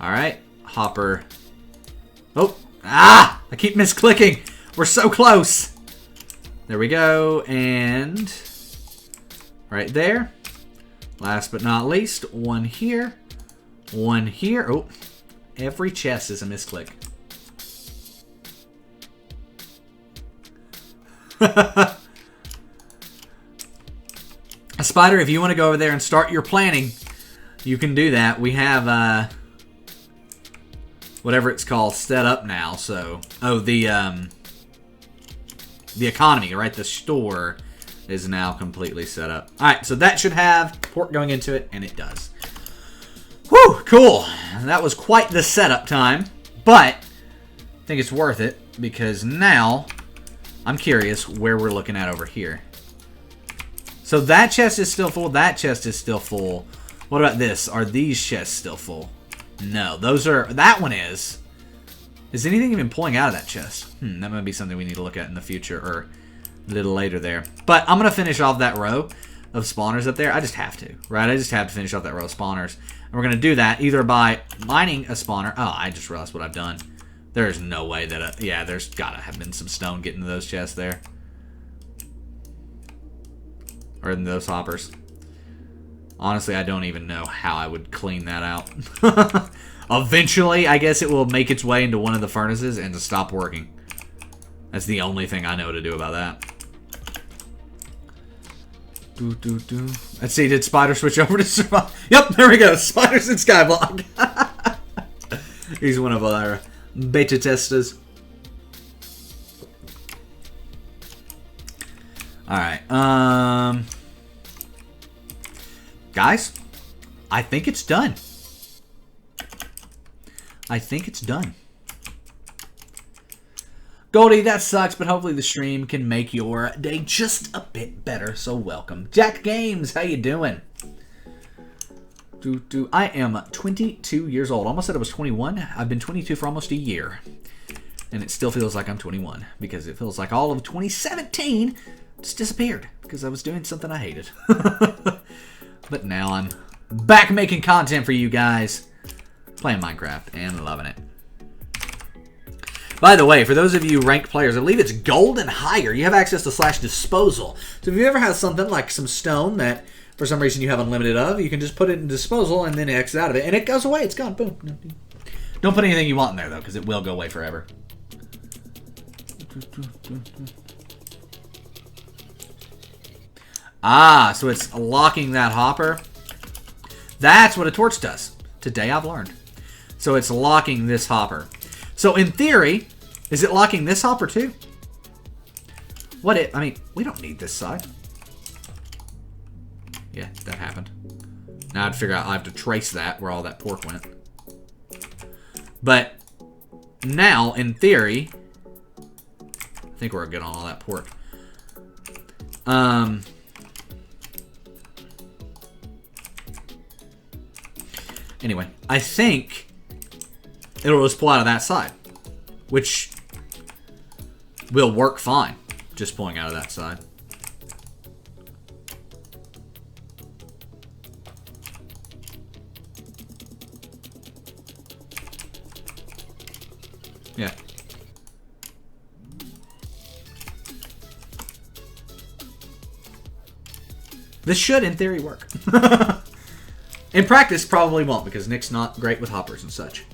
Alright. Hopper. Oh! Ah! I keep misclicking. We're so close. There we go. And right there. Last but not least, one here. One here. Oh, every chest is a misclick. Spider, if you want to go over there and start your planning, you can do that. We have whatever it's called set up now. So, oh, the economy, right? The store is now completely set up. All right, so that should have port going into it, and it does. Whew, cool. That was quite the setup time, but I think it's worth it because now I'm curious where we're looking at over here. So that chest is still full. That chest is still full. What about this? Are these chests still full? No, those are... That one is. Is anything even pulling out of that chest? That might be something we need to look at in the future or a little later there. But I'm going to finish off that row of spawners up there. I just have to, right? I just have to finish off that row of spawners. And we're going to do that either by mining a spawner. Oh, I just realized what I've done. There's no way that... yeah, there's got to have been some stone getting to those chests there. Or in those hoppers. Honestly, I don't even know how I would clean that out. Eventually, I guess it will make its way into one of the furnaces and to stop working. That's the only thing I know to do about that. Let's see, did Spider switch over to survival? Yep, there we go. Spider's in Skyblock. He's one of our beta testers. Alright, guys, I think it's done. I think it's done. Goldie, that sucks, but hopefully the stream can make your day just a bit better, so welcome. Jack Games, how you doing? I am 22 years old. Almost said I was 21. I've been 22 for almost a year. And it still feels like I'm 21, because it feels like all of 2017 just disappeared, because I was doing something I hated. But now I'm back making content for you guys, playing Minecraft, and loving it. By the way, for those of you ranked players, I believe it's gold and higher, you have access to /disposal. So if you ever have something like some stone that for some reason you have unlimited of, you can just put it in disposal and then exit out of it, and it goes away. It's gone. Boom. Don't put anything you want in there, though, because it will go away forever. Ah, so it's locking that hopper. That's what a torch does. Today I've learned. So it's locking this hopper. So in theory, is it locking this hopper too? I mean, we don't need this side. Yeah, that happened. Now I have to figure out, I have to trace that, where all that pork went. But now, in theory, I think we're good on all that pork. Anyway, I think it'll just pull out of that side, which will work fine, just pulling out of that side. Yeah. This should, in theory, work. In practice, probably won't, because Nick's not great with hoppers and such.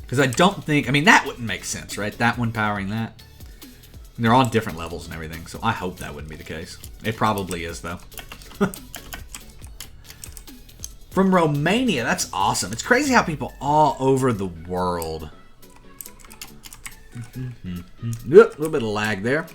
Because I don't think... I mean, that wouldn't make sense, right? That one powering that. And they're on different levels and everything, so I hope that wouldn't be the case. It probably is, though. From Romania. That's awesome. It's crazy how people all over the world... Yep, a little bit of lag there.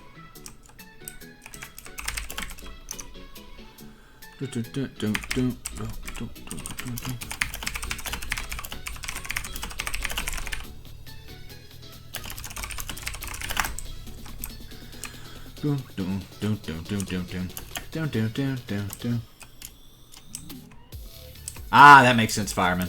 Ah, that makes sense, fireman.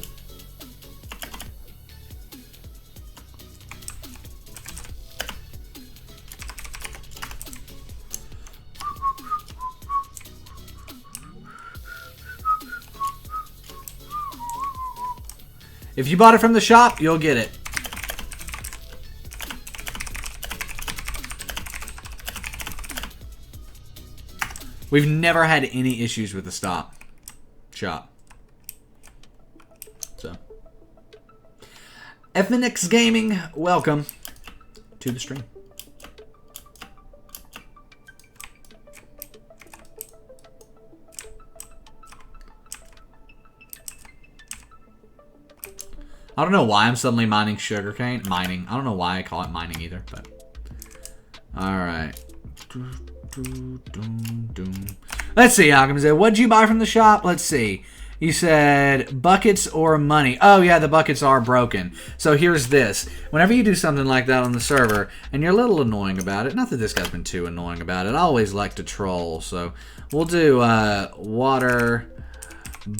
If you bought it from the shop, you'll get it. We've never had any issues with the shop. So, FNX Gaming, welcome to the stream. I don't know why I'm suddenly mining sugarcane. Mining. I don't know why I call it mining either, but... Alright. Let's see, Alchemist. What'd you buy from the shop? Let's see. You said buckets or money. Oh, yeah, the buckets are broken. So here's this. Whenever you do something like that on the server, and you're a little annoying about it, not that this guy's been too annoying about it, I always like to troll, so we'll do water...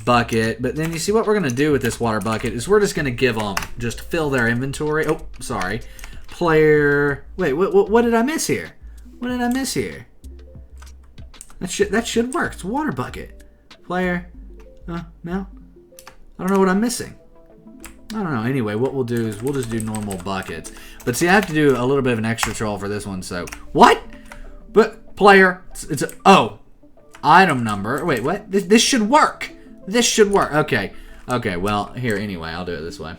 bucket, but then you see what we're going to do with this water bucket is we're just going to give them, just fill their inventory. Oh, sorry. Player, wait, what did I miss here? What did I miss here? That should work. It's a water bucket. Player, no? I don't know what I'm missing. I don't know. Anyway, what we'll do is we'll just do normal buckets. But see, I have to do a little bit of an extra troll for this one, so. What? But, player, it's a, oh. Item number, wait, what? This should work. This should work. Okay. Okay, well, here, anyway, I'll do it this way.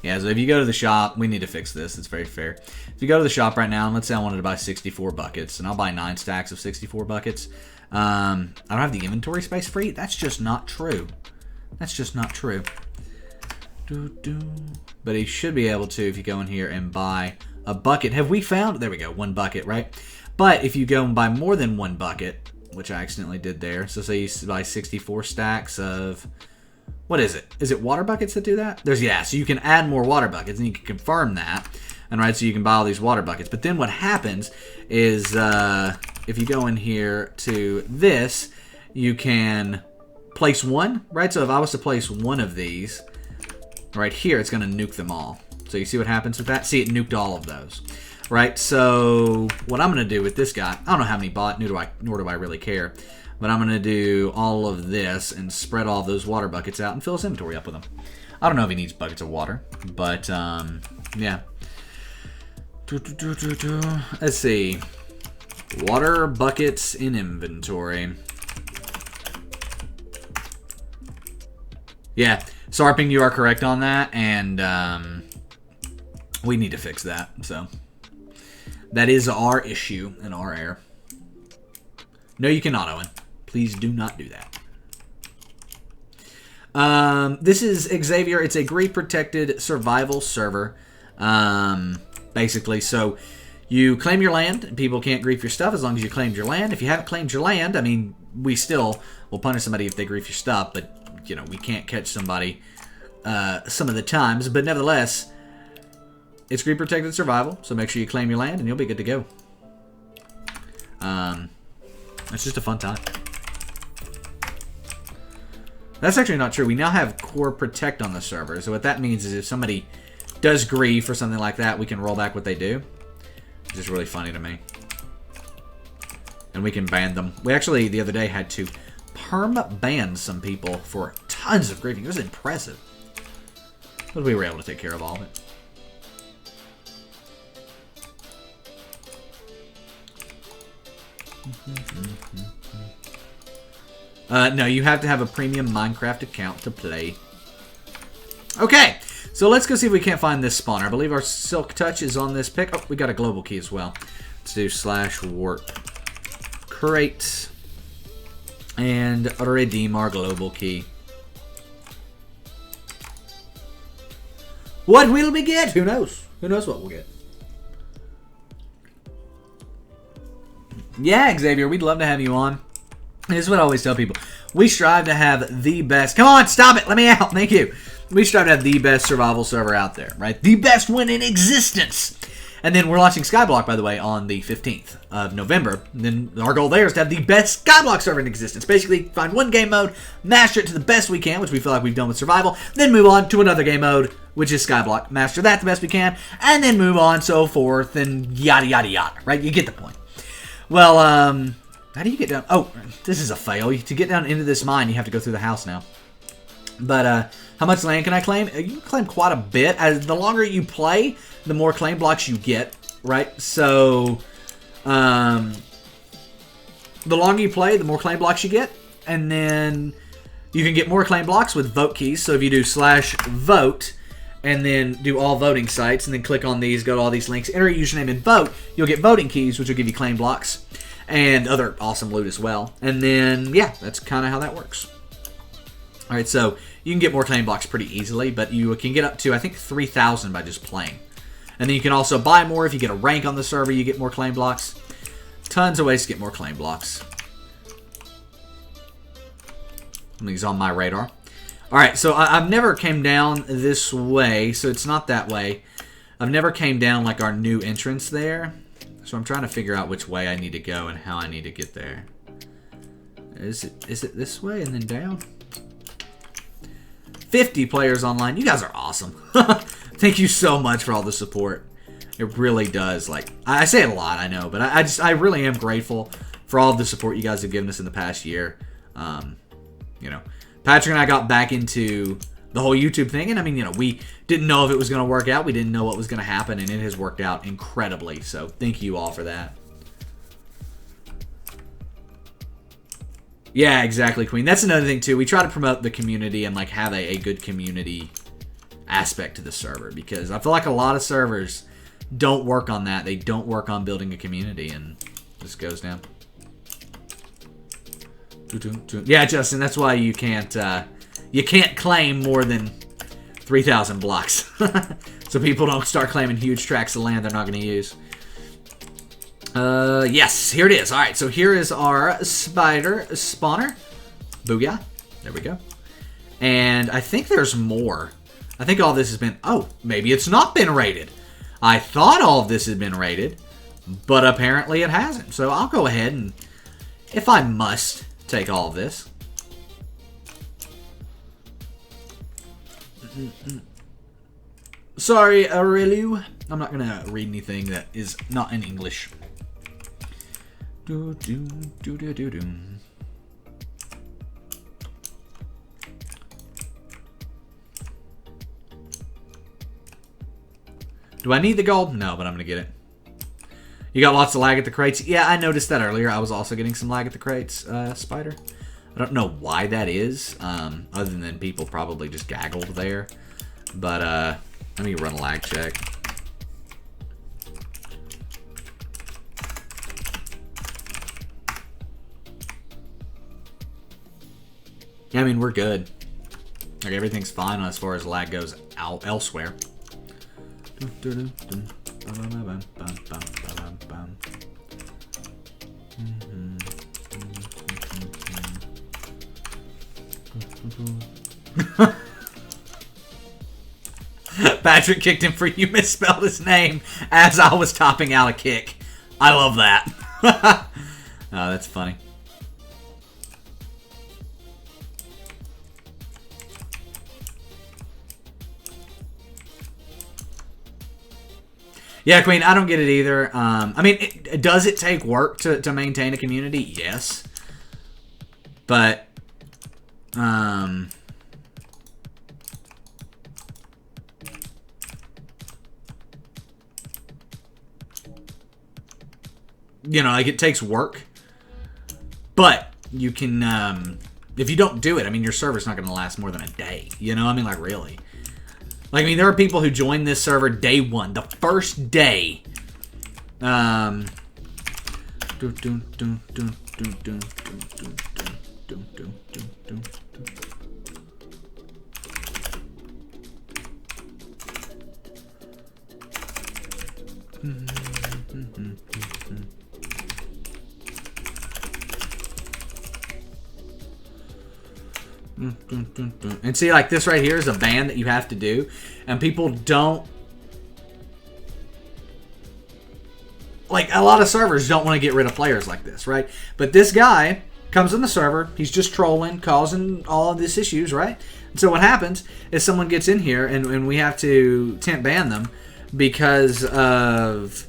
Yeah, so if you go to the shop, we need to fix this. It's very fair. If you go to the shop right now, and let's say I wanted to buy 64 buckets, and I'll buy 9 stacks of 64 buckets. I don't have the inventory space free. That's just not true. That's just not true. but he should be able to if you go in here and buy a bucket. Have we found? There we go, 1 bucket, right? But if you go and buy more than 1 bucket, which I accidentally did there, so say you buy 64 stacks of, what is it? Is it water buckets that do that? Yeah, so you can add more water buckets, and you can confirm that, and right, so you can buy all these water buckets. But then what happens is, if you go in here to this, you can place 1, right? So if I was to place 1 of these, right here, it's going to nuke them all. So you see what happens with that? See, it nuked all of those. Right, so what I'm going to do with this guy, I don't know how many bought, nor do I really care, but I'm going to do all of this and spread all those water buckets out and fill his inventory up with them. I don't know if he needs buckets of water, but, yeah. Let's see. Water buckets in inventory. Yeah, Sarping, you are correct on that, and, we need to fix that, so... That is our issue and our error. No, you cannot, Owen. Please do not do that. This is Xavier. It's a greed-protected survival server, basically. So you claim your land. People can't grief your stuff as long as you claimed your land. If you haven't claimed your land, I mean, we still will punish somebody if they grief your stuff, but, you know, we can't catch somebody some of the times. But nevertheless... It's greed protected survival, so make sure you claim your land and you'll be good to go. It's just a fun time. That's actually not true. We now have core protect on the server, so what that means is if somebody does grief or something like that, we can roll back what they do. Which is really funny to me. And we can ban them. We actually, the other day, had to perm-ban some people for tons of griefing. It was impressive. But we were able to take care of all of it. No, you have to have a premium Minecraft account to play. Okay, so let's go see if we can't find this spawner. I believe our Silk Touch is on this pick. Oh, we got a global key as well. Let's do /warp crate and redeem our global key. What will we get? Who knows? Who knows what we'll get? Yeah, Xavier, we'd love to have you on. This is what I always tell people. We strive to have the best... Come on, stop it. Let me out. Thank you. We strive to have the best survival server out there, right? The best one in existence. And then we're launching Skyblock, by the way, on the 15th of November. And then our goal there is to have the best Skyblock server in existence. Basically, find one game mode, master it to the best we can, which we feel like we've done with survival, then move on to another game mode, which is Skyblock. Master that the best we can, and then move on, so forth, and yada, yada, yada, right? You get the point. Well, how do you get down? Oh, this is a fail. To get down into this mine, you have to go through the house now. But, how much land can I claim? You can claim quite a bit. As the longer you play, the more claim blocks you get, right? So, the longer you play, the more claim blocks you get. And then you can get more claim blocks with vote keys. So if you do /vote and then do all voting sites and then click on these, go to all these links, enter your username and vote, you'll get voting keys, which will give you claim blocks and other awesome loot as well. And then, yeah, that's kind of how that works. All right, so you can get more claim blocks pretty easily, but you can get up to, I think, 3,000 by just playing. And then you can also buy more. If you get a rank on the server, you get more claim blocks. Tons of ways to get more claim blocks. These on my radar. All right, so I've never came down this way, so it's not that way. I've never came down like our new entrance there. So I'm trying to figure out which way I need to go and how I need to get there. Is it this way and then down? 50 players online. You guys are awesome. Thank you so much for all the support. It really does. Like, I say it a lot, I know, but I really am grateful for all of the support you guys have given us in the past year. You know, Patrick and I got back into the whole YouTube thing, and I mean, you know, we didn't know if it was going to work out. We didn't know what was going to happen, and it has worked out incredibly. So thank you all for that. Yeah, exactly, Queen. That's another thing, too. We try to promote the community and, like, have a good community aspect to the server, because I feel like a lot of servers don't work on that. They don't work on building a community, and this goes down. Yeah, Justin, that's why you can't claim more than 3,000 blocks. So people don't start claiming huge tracts of land they're not going to use. Yes, here it is. All right, so here is our spider spawner. Booyah. There we go. And I think there's more. I think all this has been... Oh, maybe it's not been raided. I thought all of this had been raided, but apparently it hasn't. So I'll go ahead and, if I must, take all of this. Sorry, Aurelu. I'm not going to read anything that is not in English. Do. Do I need the gold? No, but I'm going to get it. You got lots of lag at the crates? Yeah, I noticed that earlier. I was also getting some lag at the crates, Spider. I don't know why that is, other than people probably just gaggled there. But let me run a lag check. Yeah, I mean, we're good. Like, everything's fine as far as lag goes out elsewhere. Patrick kicked him for you misspelled his name as I was topping out a kick. I love that. Oh, that's funny. Yeah, Queen, I don't get it either. I mean, does it take work to maintain a community? Yes. But, you know, like, it takes work. But you can, if you don't do it, I mean, your server's not going to last more than a day. You know, I mean, like, really. Like, I mean, there are people who joined this server day one, the first day. And see, like, this right here is a ban that you have to do, and people don't, like, a lot of servers don't want to get rid of players like this, right? But this guy comes in the server, he's just trolling, causing all of these issues, right? And so what happens is someone gets in here, and we have to temp ban them because of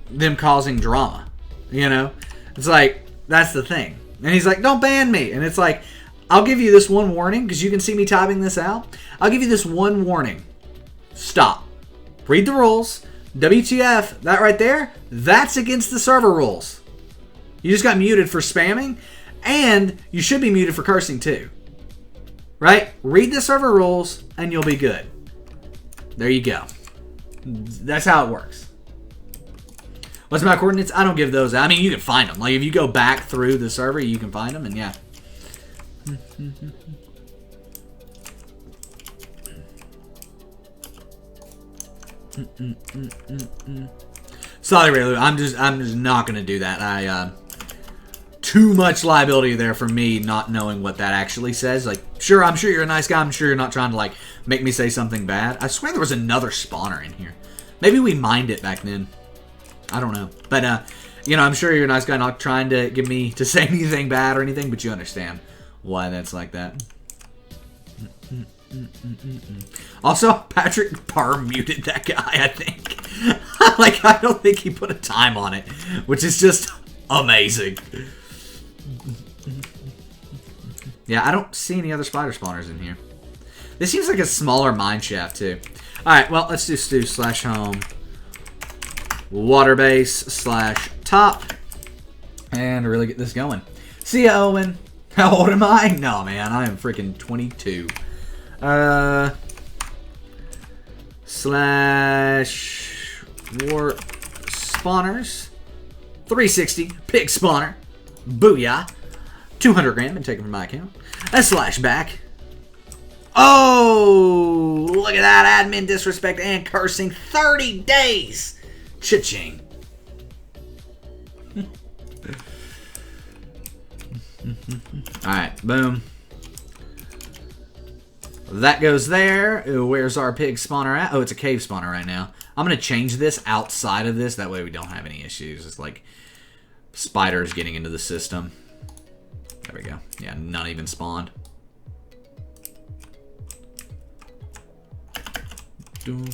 them causing drama, you know? It's like, that's the thing. And he's like, don't ban me. And it's like, I'll give you this one warning, because you can see me typing this out. I'll give you this one warning. Stop. Read the rules. WTF, that right there, that's against the server rules. You just got muted for spamming, and you should be muted for cursing too. Right? Read the server rules, and you'll be good. There you go. That's how it works. What's my coordinates? I don't give those out. I mean, you can find them. Like, if you go back through the server, you can find them, and yeah. Sorry, Raylu. I'm just not gonna do that. Too much liability there for me not knowing what that actually says. Like, sure, I'm sure you're a nice guy. I'm sure you're not trying to, like, make me say something bad. I swear there was another spawner in here. Maybe we mined it back then. I don't know. But, you know, I'm sure you're a nice guy, not trying to get me to say anything bad or anything, but you understand why that's like that. Also, Patrick Parr muted that guy, I think. Like, I don't think he put a time on it, which is just amazing. Yeah, I don't see any other spider spawners in here. This seems like a smaller mine shaft, too. Alright, well, let's just do /home water base /top and really get this going. See ya, Owen. How old am I? No, man, I am freaking 22. /warp spawners 360 pig spawner. Booyah. 200 grand been taken from my account. /back. Oh, Look at that. Admin disrespect and cursing. 30 days. Cha-ching. Alright, boom. That goes there. Ooh, where's our pig spawner at? Oh, it's a cave spawner right now. I'm going to change this outside of this. That way we don't have any issues. It's like spiders getting into the system. There we go. Yeah, none even spawned. Boom.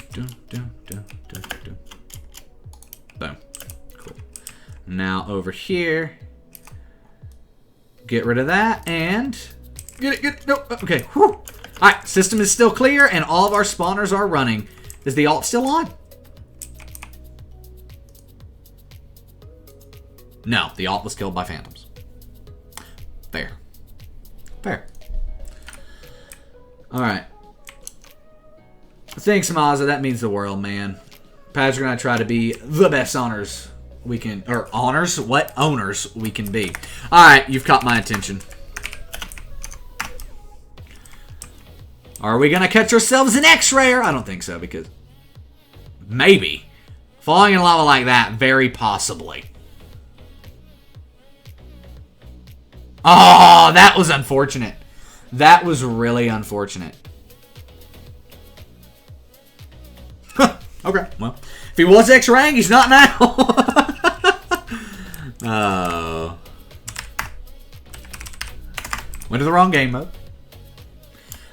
Cool. Now over here. Get rid of that and... Get it. No, okay. Whew. Alright, system is still clear and all of our spawners are running. Is the alt still on? No, the alt was killed by phantoms. Fair. Alright. Thanks, Mazza. That means the world, man. Pads are going to try to be the best honors we can... Or honors? What? Owners we can be. Alright, you've caught my attention. Are we going to catch ourselves an X-rayer? I don't think so, because... Maybe. Falling in lava like that, very possibly. Oh, that was unfortunate. That was really unfortunate. Okay, well. If he was X-raying, he's not now. Oh. Went to the wrong game mode.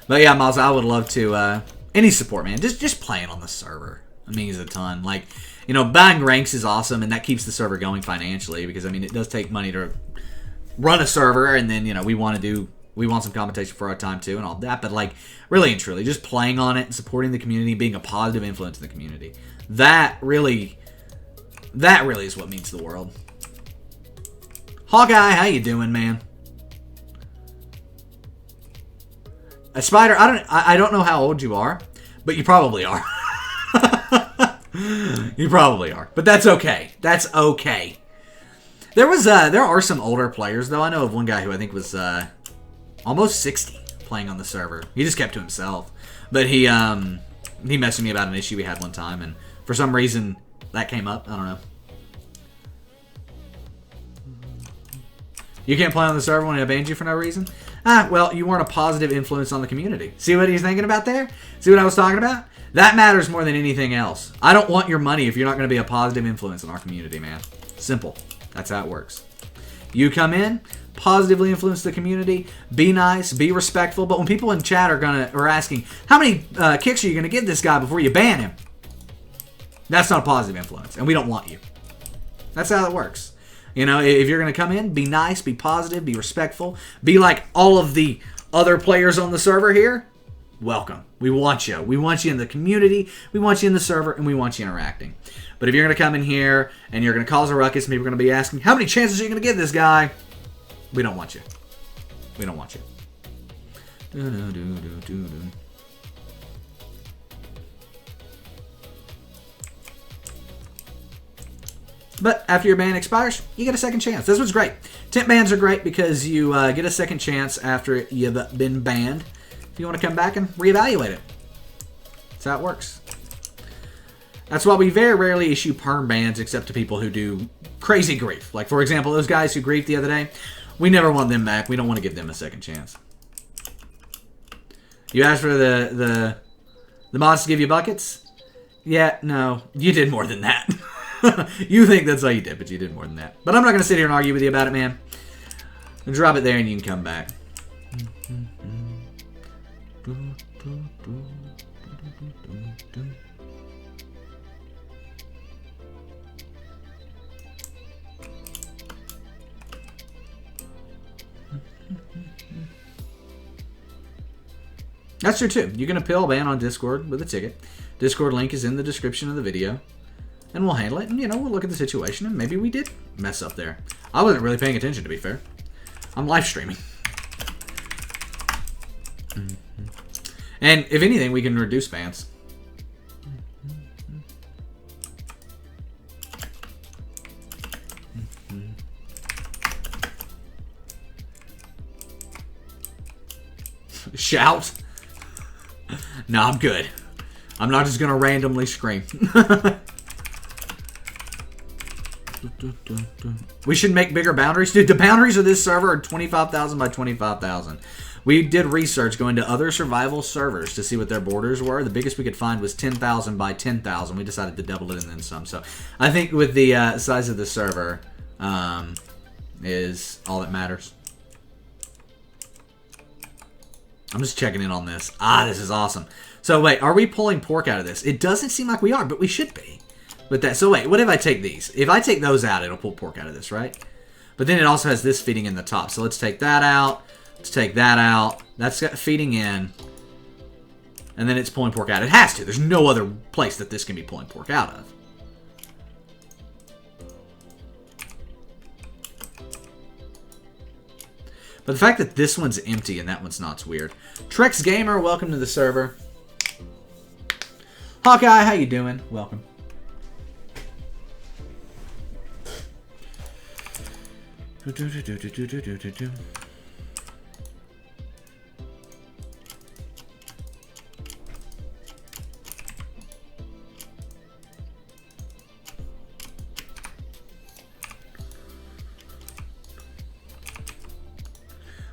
But yeah, Miles, I would love to, any support, man. Just playing on the server. It means a ton. Like, you know, buying ranks is awesome, and that keeps the server going financially, because, I mean, it does take money to run a server, and then, you know, we want some compensation for our time, too, and all that. But, like, really and truly, just playing on it and supporting the community, being a positive influence in the community. That really is what means the world. Hawkeye, how you doing, man? A spider, I don't know how old you are, but you probably are. You probably are. But that's okay. That's okay. There are some older players, though. I know of one guy who I think was almost 60 playing on the server. He just kept to himself. But he messaged me about an issue we had one time, and for some reason that came up. I don't know. You can't play on the server when I banned you for no reason? Ah, well, you weren't a positive influence on the community. See what he's thinking about there? See what I was talking about? That matters more than anything else. I don't want your money if you're not going to be a positive influence in our community, man. Simple. That's how it works. You come in, positively influence the community, be nice, be respectful, but when people in chat are asking, how many kicks are you going to give this guy before you ban him? That's not a positive influence, and we don't want you. That's how it works. You know, if you're going to come in, be nice, be positive, be respectful, be like all of the other players on the server here, welcome. We want you. We want you in the community, we want you in the server, and we want you interacting. But if you're going to come in here and you're going to cause a ruckus and people are going to be asking, how many chances are you going to give this guy? We don't want you. We don't want you. But after your ban expires, you get a second chance. This was great. Temp bans are great because you get a second chance after you've been banned. If you want to come back and reevaluate it. That's how it works. That's why we very rarely issue perm bans except to people who do crazy grief. Like, for example, those guys who griefed the other day. We never want them back. We don't want to give them a second chance. You asked for the mods to give you buckets? Yeah, no. You did more than that. You think that's all you did, but you did more than that. But I'm not going to sit here and argue with you about it, man. Drop it there and you can come back. That's true, too. You can appeal a ban on Discord with a ticket. Discord link is in the description of the video. And we'll handle it, and, you know, we'll look at the situation, and maybe we did mess up there. I wasn't really paying attention, to be fair. I'm live streaming. And, if anything, we can reduce bans. Shout. No, I'm good. I'm not just going to randomly scream. We should make bigger boundaries. Dude, the boundaries of this server are 25,000 by 25,000. We did research going to other survival servers to see what their borders were. The biggest we could find was 10,000 by 10,000. We decided to double it and then some. So I think with the size of the server is all that matters. I'm just checking in on this. This is awesome. So wait, are we pulling pork out of this? It doesn't seem like we are, but we should be. With that, so wait, what if I take these? If I take those out, it'll pull pork out of this, right? But then it also has this feeding in the top. So let's take that out. Let's take that out. That's got feeding in. And then it's pulling pork out. It has to. There's no other place that this can be pulling pork out of. But the fact that this one's empty and that one's not's weird. Trex Gamer, welcome to the server. Hawkeye, how you doing? Welcome.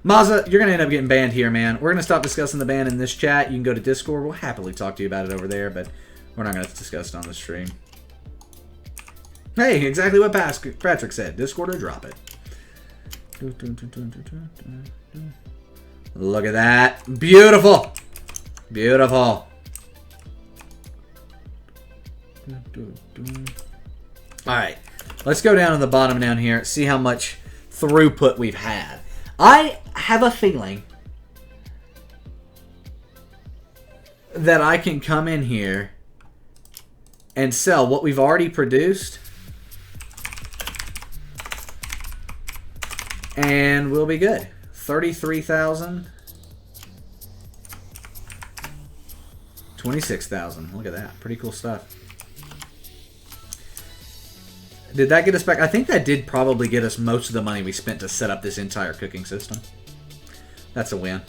Mazza, you're going to end up getting banned here, man. We're going to stop discussing the ban in this chat. You can go to Discord. We'll happily talk to you about it over there, but we're not going to discuss it on the stream. Hey, exactly what Patrick said. Discord or drop it. Look at that. Beautiful. Beautiful. Alright. Let's go down to the bottom down here. See how much throughput we've had. I have a feeling that I can come in here and sell what we've already produced. And we'll be good. 33,000. 26,000. Look at that. Pretty cool stuff. Did that get us back? I think that did probably get us most of the money we spent to set up this entire cooking system. That's a win.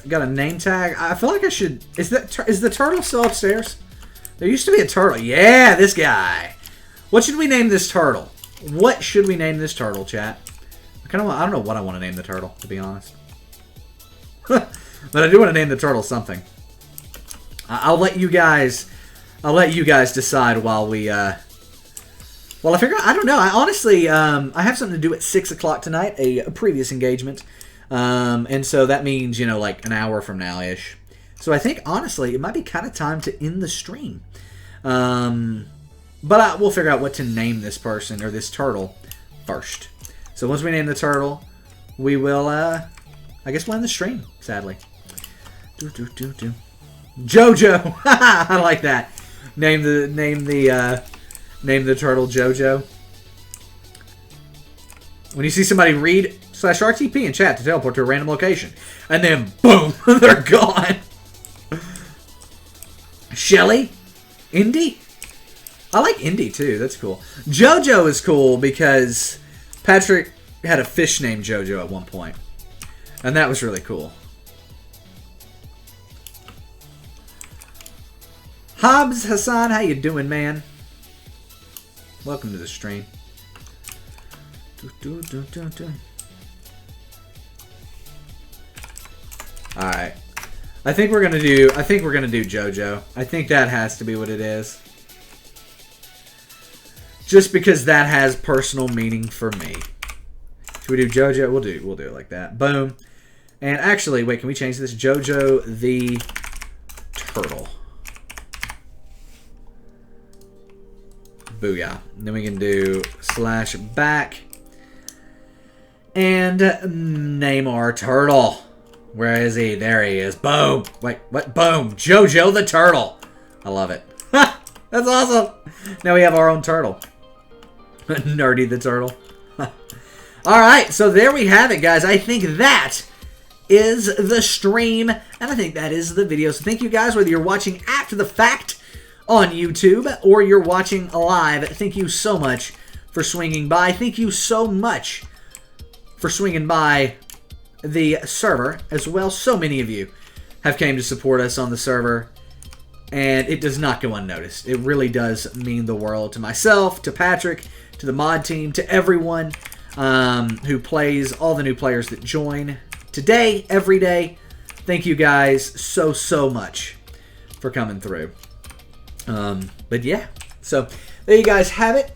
Got a name tag. I feel like I should. Is the turtle still upstairs? There used to be a turtle. Yeah, this guy. What should we name this turtle? What should we name this turtle, chat? I don't know what I want to name the turtle, to be honest. But I do want to name the turtle something. I'll let you guys decide while we I figure out. I don't know. I honestly I have something to do at 6 o'clock tonight, a previous engagement. And so that means, you know, like an hour from now-ish. So I think, honestly, it might be kind of time to end the stream. But we'll figure out what to name this person, or this turtle, first. So once we name the turtle, we will, I guess we'll end the stream, sadly. Jojo! I like that. Name the turtle Jojo. When you see somebody read /RTP in chat to teleport to a random location. And then, boom, they're gone. Shelly? Indy? I like Indy, too. That's cool. Jojo is cool because Patrick had a fish named Jojo at one point. And that was really cool. Hobbs Hassan, how you doing, man? Welcome to the stream. Alright. I think we're gonna do Jojo. I think that has to be what it is. Just because that has personal meaning for me. Should we do Jojo? We'll do it like that. Boom. And actually, wait, can we change this? Jojo the turtle. Booyah. And then we can do /back. And name our turtle. Where is he? There he is. Boom. Wait, what? Boom. Jojo the turtle. I love it. That's awesome. Now we have our own turtle. Nerdy the turtle. Alright, so there we have it, guys. I think that is the stream, and I think that is the video. So thank you guys, whether you're watching after the fact on YouTube or you're watching live, thank you so much for swinging by. Thank you so much for swinging by the server as well. So many of you have came to support us on the server, and it does not go unnoticed. It really does mean the world to myself, to Patrick, to the mod team, to everyone who plays, all the new players that join today, every day. Thank you guys so much for coming through. But yeah, so there you guys have it.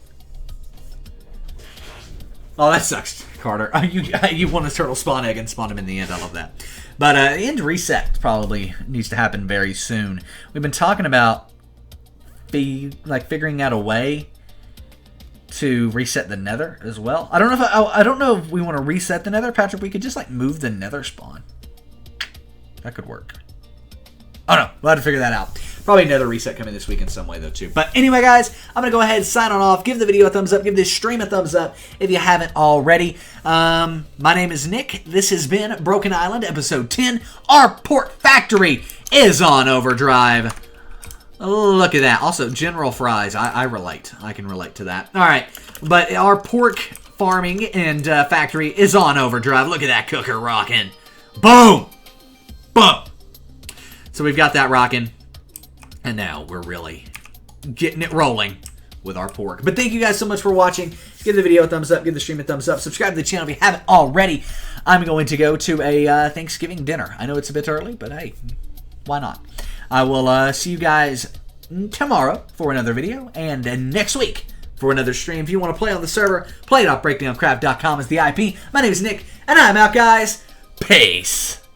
Oh, that sucks, Carter. You want a turtle spawn egg and spawn him in the end. I love that. But end reset probably needs to happen very soon. We've been talking about figuring out a way to reset the nether as well. I don't know if we want to reset the nether, Patrick. We could just move the nether spawn. That could work. Oh no, we'll have to figure that out. Probably another reset coming this week in some way, though, too. But anyway, guys, I'm going to go ahead and sign on off. Give the video a thumbs up. Give this stream a thumbs up if you haven't already. My name is Nick. This has been Broken Island, Episode 10. Our pork factory is on overdrive. Look at that. Also, General Fries. I relate. I can relate to that. All right. But our pork farming and factory is on overdrive. Look at that cooker rocking. Boom. Boom. So we've got that rocking. And now we're really getting it rolling with our pork. But thank you guys so much for watching. Give the video a thumbs up. Give the stream a thumbs up. Subscribe to the channel if you haven't already. I'm going to go to a Thanksgiving dinner. I know it's a bit early, but hey, why not? I will see you guys tomorrow for another video. And next week for another stream. If you want to play on the server, play.breakdowncraft.com is the IP. My name is Nick, and I'm out, guys. Peace.